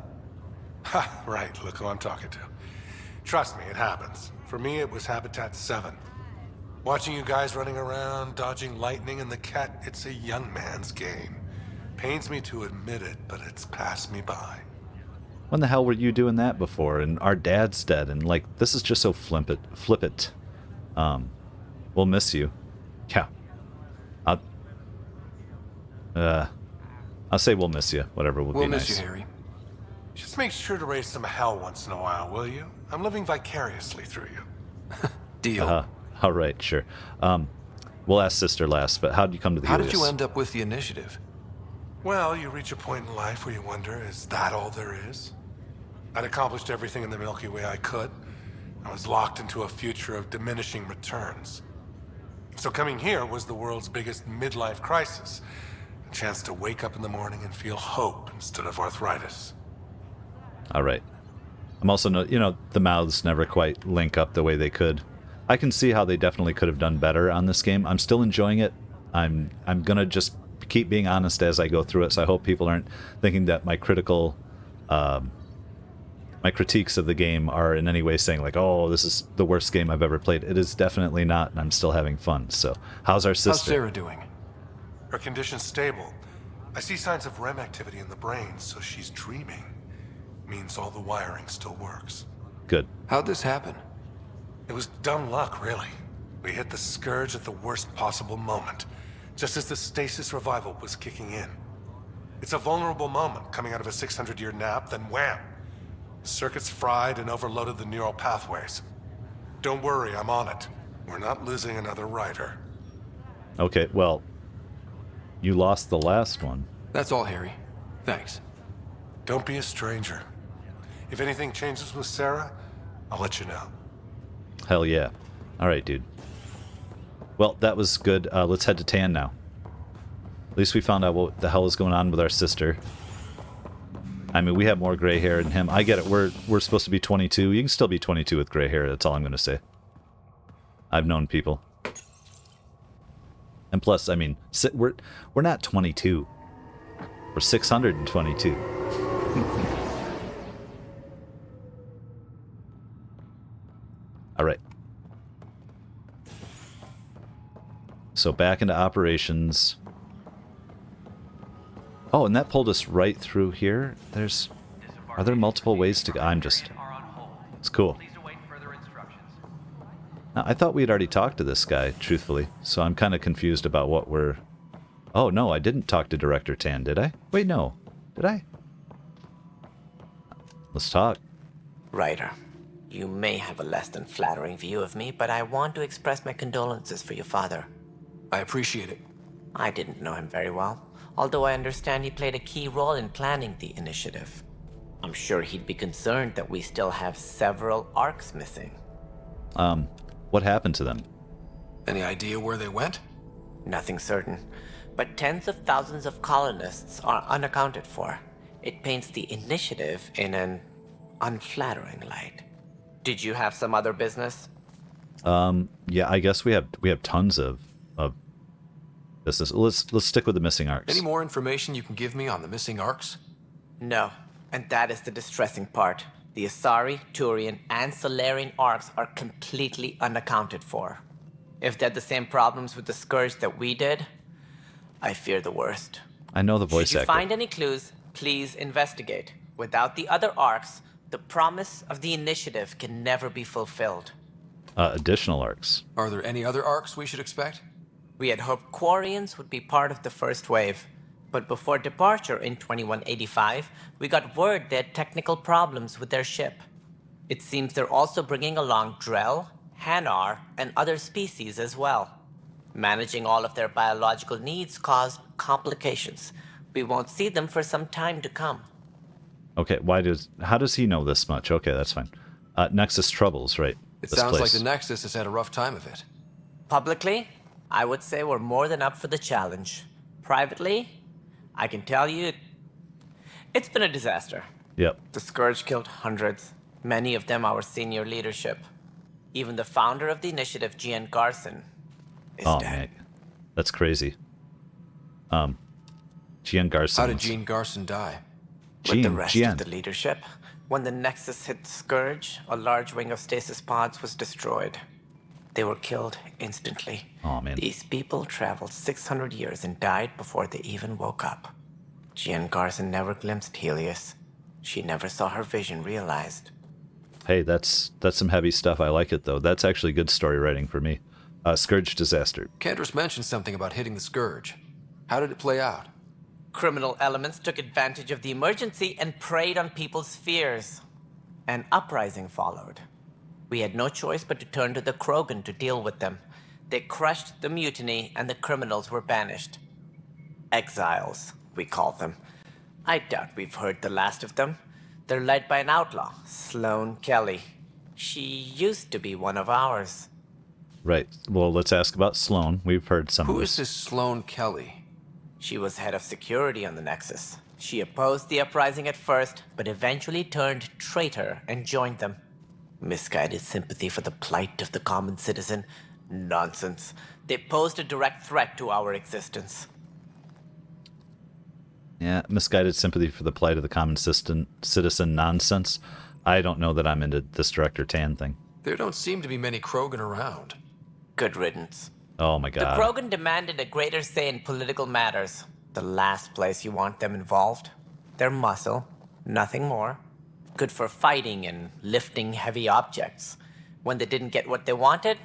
right, look who I'm talking to. Trust me, it happens. For me, it was Habitat 7. Watching you guys running around, dodging lightning and the cat, it's a young man's game. Pains me to admit it, but it's passed me by. When the hell were you doing that before? And our dad's dead, and like, this is just so flippant. We'll miss you. Yeah. I'll say we'll miss you. Whatever would be nice. We'll miss you, Harry. Just make sure to raise some hell once in a while, will you? I'm living vicariously through you. Deal. All right, sure. We'll ask Sister last, but how did you come to the How Helios? did you end up with the initiative? Well, you reach a point in life where you wonder, is that all there is? I'd accomplished everything in the Milky Way I could. I was locked into a future of diminishing returns. So coming here was the world's biggest midlife crisis. A chance to wake up in the morning and feel hope instead of arthritis. All right. I'm also, the mouths never quite link up the way they could. I can see how they definitely could have done better on this game. I'm still enjoying it. I'm gonna just keep being honest as I go through it, so I hope people aren't thinking that my critical, my critiques of the game are in any way saying like, oh, this is the worst game I've ever played. It is definitely not, and I'm still having fun. So, how's our sister? How's Sarah doing? Her condition's stable. I see signs of REM activity in the brain, so she's dreaming. Means all the wiring still works. Good. How'd this happen? It was dumb luck, really. We hit the Scourge at the worst possible moment, just as the stasis revival was kicking in. It's a vulnerable moment coming out of a 600-year nap, then wham! The circuits fried and overloaded the neural pathways. Don't worry, I'm on it. We're not losing another rider. Okay, well, you lost the last one. That's all, Harry. Thanks. Don't be a stranger. If anything changes with Sarah, I'll let you know. Hell yeah. All right, dude. Well, that was good. Let's head to Tann now. At least we found out what the hell is going on with our sister. I mean, we have more gray hair than him. I get it. We're supposed to be 22. You can still be 22 with gray hair. That's all I'm going to say. I've known people. And plus, I mean, we're not 22. We're 622. All right. So back into operations. Oh, and that pulled us right through here. Are there multiple ways to go? It's cool. Now, I thought we had already talked to this guy, truthfully, so I'm kind of confused about what we're... Oh, no, I didn't talk to Director Tann, did I? Wait, no. Did I? Let's talk. Ryder, you may have a less than flattering view of me, but I want to express my condolences for your father. I appreciate it. I didn't know him very well, although I understand he played a key role in planning the initiative. I'm sure he'd be concerned that we still have several arks missing. What happened to them? Any idea where they went? Nothing certain, but tens of thousands of colonists are unaccounted for. It paints the initiative in an unflattering light. Did you have some other business? Yeah, I guess we have tons of business. Let's stick with the missing arks. Any more information you can give me on the missing arks? No, and that is the distressing part. The Asari, Turian, and Solarian arks are completely unaccounted for. If they had the same problems with the Scourge that we did, I fear the worst. I know the voice actor. If you actor. find any clues, please investigate. Without the other arks, the promise of the initiative can never be fulfilled. Additional arks. Are there any other arks we should expect? We had hoped Quarians would be part of the first wave, but before departure in 2185, we got word they had technical problems with their ship. It seems they're also bringing along Drell, Hanar, and other species as well. Managing all of their biological needs caused complications. We won't see them for some time to come. Okay, how does he know this much? Okay, that's fine. Nexus troubles, right? It sounds like the Nexus has had a rough time of it. Publicly, I would say we're more than up for the challenge. Privately, I can tell you, it's been a disaster. Yep. The Scourge killed hundreds, many of them our senior leadership. Even the founder of the initiative, Gian Garson, is dead. Man. That's crazy. Gian Garson. How did Jean Garson die? With the rest of the leadership, when the Nexus hit the Scourge, a large wing of stasis pods was destroyed. They were killed instantly. Oh, man. These people traveled 600 years and died before they even woke up. Jean Garson never glimpsed Helios. She never saw her vision realized. Hey, that's some heavy stuff. I like it, though. That's actually good story writing for me. Scourge disaster. Cantor's mentioned something about hitting the Scourge. How did it play out? Criminal elements took advantage of the emergency and preyed on people's fears. An uprising followed. We had no choice but to turn to the Krogan to deal with them. They crushed the mutiny and the criminals were banished. Exiles, we call them. I doubt we've heard the last of them. They're led by an outlaw, Sloane Kelly. She used to be one of ours. Right. Well, let's ask about Sloane. We've heard some of Who this. is this Sloane Kelly? She was head of security on the Nexus. She opposed the uprising at first, but eventually turned traitor and joined them. Misguided sympathy for the plight of the common citizen? Nonsense. They posed a direct threat to our existence. Yeah, misguided sympathy for the plight of the common citizen nonsense. I don't know that I'm into this Director Tann thing. There don't seem to be many Krogan around. Good riddance. Oh my god. The Krogan demanded a greater say in political matters. The last place you want them involved. They're muscle, nothing more. Good for fighting and lifting heavy objects. When they didn't get what they wanted,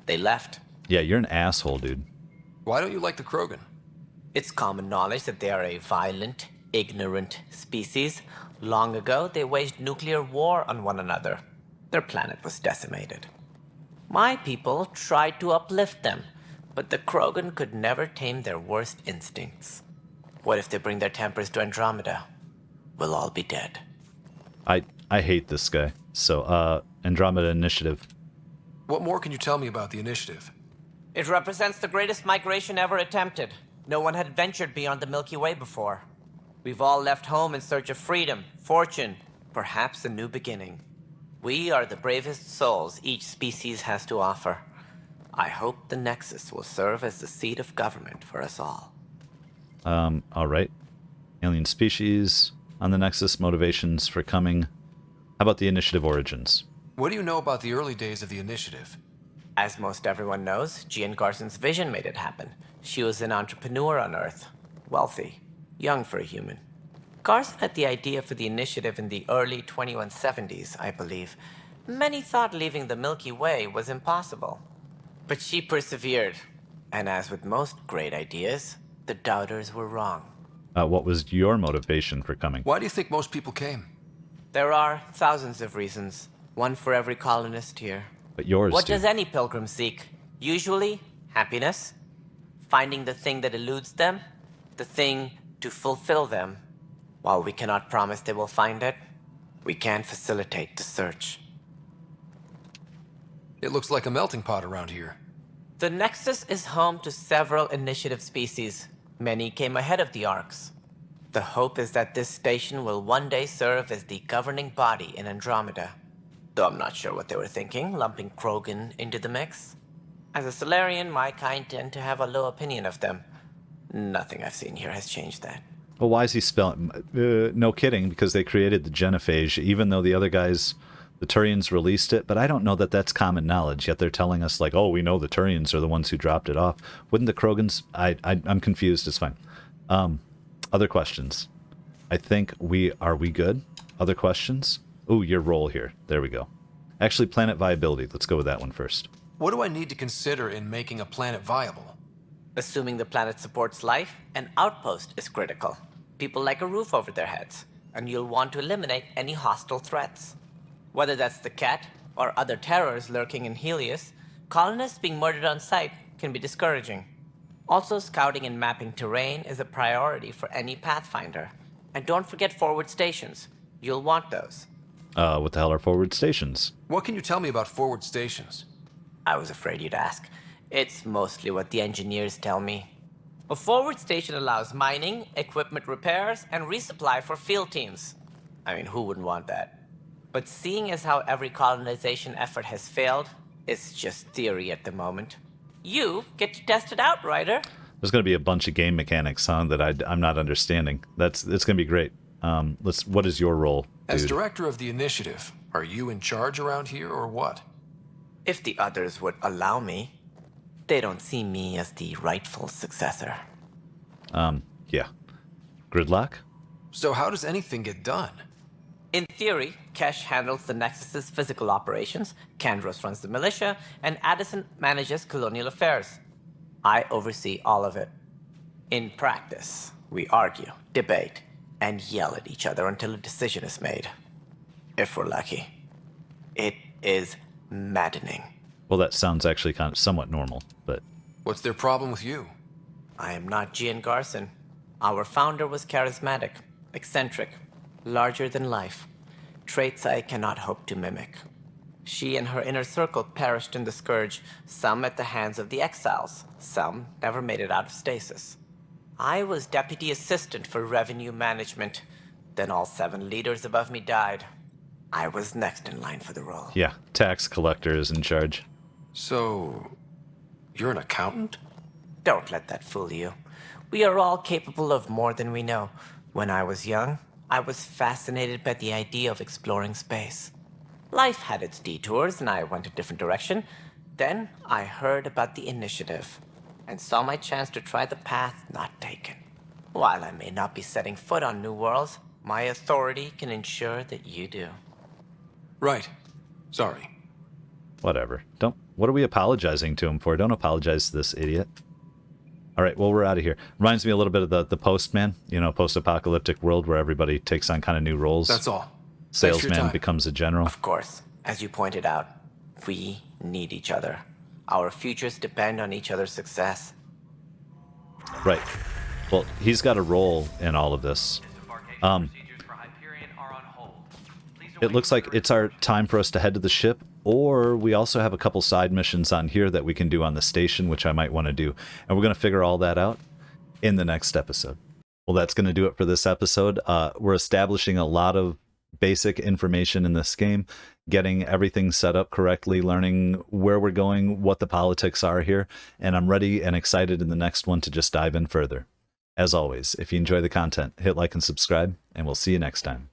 they left. Yeah, you're an asshole, dude. Why don't you like the Krogan? It's common knowledge that they are a violent, ignorant species. Long ago, they waged nuclear war on one another. Their planet was decimated. My people tried to uplift them, but the Krogan could never tame their worst instincts. What if they bring their tempers to Andromeda? We'll all be dead. I hate this guy. So, Andromeda Initiative. What more can you tell me about the initiative? It represents the greatest migration ever attempted. No one had ventured beyond the Milky Way before. We've all left home in search of freedom, fortune, perhaps a new beginning. We are the bravest souls each species has to offer. I hope the Nexus will serve as the seat of government for us all. Alright. Alien species on the Nexus, motivations for coming. How about the initiative origins? What do you know about the early days of the initiative? As most everyone knows, Jean Carson's vision made it happen. She was an entrepreneur on Earth. Wealthy. Young for a human. Carson had the idea for the initiative in the early 2170s, I believe. Many thought leaving the Milky Way was impossible. But she persevered. And as with most great ideas, the doubters were wrong. What was your motivation for coming? Why do you think most people came? There are thousands of reasons. One for every colonist here. But yours, What dude. does any pilgrim seek? Usually, happiness. Finding the thing that eludes them. The thing to fulfill them. While we cannot promise they will find it, we can facilitate the search. It looks like a melting pot around here. The Nexus is home to several initiative species. Many came ahead of the arks. The hope is that this station will one day serve as the governing body in Andromeda. Though I'm not sure what they were thinking, lumping Krogan into the mix. As a Solarian, my kind tend to have a low opinion of them. Nothing I've seen here has changed that. Well, why is he spelling? No kidding, because they created the genophage, even though the other guys, the Turians, released it. But I don't know that that's common knowledge. Yet they're telling us, like, oh, we know the Turians are the ones who dropped it off. Wouldn't the Krogans? I'm confused. It's fine. Other questions? I think are we good? Other questions? Ooh, your role here. There we go. Actually, planet viability. Let's go with that one first. What do I need to consider in making a planet viable? Assuming the planet supports life, an outpost is critical. People like a roof over their heads, and you'll want to eliminate any hostile threats. Whether that's the Cat or other terrors lurking in Helios, colonists being murdered on sight can be discouraging. Also, scouting and mapping terrain is a priority for any Pathfinder. And don't forget forward stations. You'll want those. What the hell are forward stations? What can you tell me about forward stations? I was afraid you'd ask. It's mostly what the engineers tell me. A forward station allows mining, equipment repairs, and resupply for field teams. I mean, who wouldn't want that? But seeing as how every colonization effort has failed, it's just theory at the moment. You get to test it out, Ryder. There's going to be a bunch of game mechanics, huh, that I'm not understanding. It's going to be great. What is your role, dude? As director of the initiative, are you in charge around here or what? If the others would allow me. They don't see me as the rightful successor. Yeah. Gridlock? So how does anything get done? In theory, Kesh handles the Nexus's physical operations, Kandros runs the militia, and Addison manages colonial affairs. I oversee all of it. In practice, We argue, debate, and yell at each other until a decision is made. If we're lucky. It is maddening. Well, that sounds actually kind of somewhat normal, but... What's their problem with you? I am not Gian Garson. Our founder was charismatic, eccentric, larger than life. Traits I cannot hope to mimic. She and her inner circle perished in the Scourge, some at the hands of the Exiles, some never made it out of stasis. I was deputy assistant for revenue management. Then all 7 leaders above me died. I was next in line for the role. Yeah, tax collector is in charge. So, you're an accountant? Don't let that fool you. We are all capable of more than we know. When I was young, I was fascinated by the idea of exploring space. Life had its detours, and I went a different direction. Then I heard about the initiative, and saw my chance to try the path not taken. While I may not be setting foot on new worlds, my authority can ensure that you do. Right. Sorry. Whatever. What are we apologizing to him for? Don't apologize to this idiot. All right, well, we're out of here. Reminds me a little bit of the Postman, post-apocalyptic world where everybody takes on kind of new roles. That's all. Salesman becomes a general. Of course. As you pointed out, we need each other. Our futures depend on each other's success. Right. Well, he's got a role in all of this. It looks like it's our time for us to head to the ship, or we also have a couple side missions on here that we can do on the station, which I might want to do. And we're going to figure all that out in the next episode. Well, that's going to do it for this episode. We're establishing a lot of basic information in this game, getting everything set up correctly, learning where we're going, what the politics are here, and I'm ready and excited in the next one to just dive in further. As always, if you enjoy the content, hit like and subscribe, and we'll see you next time.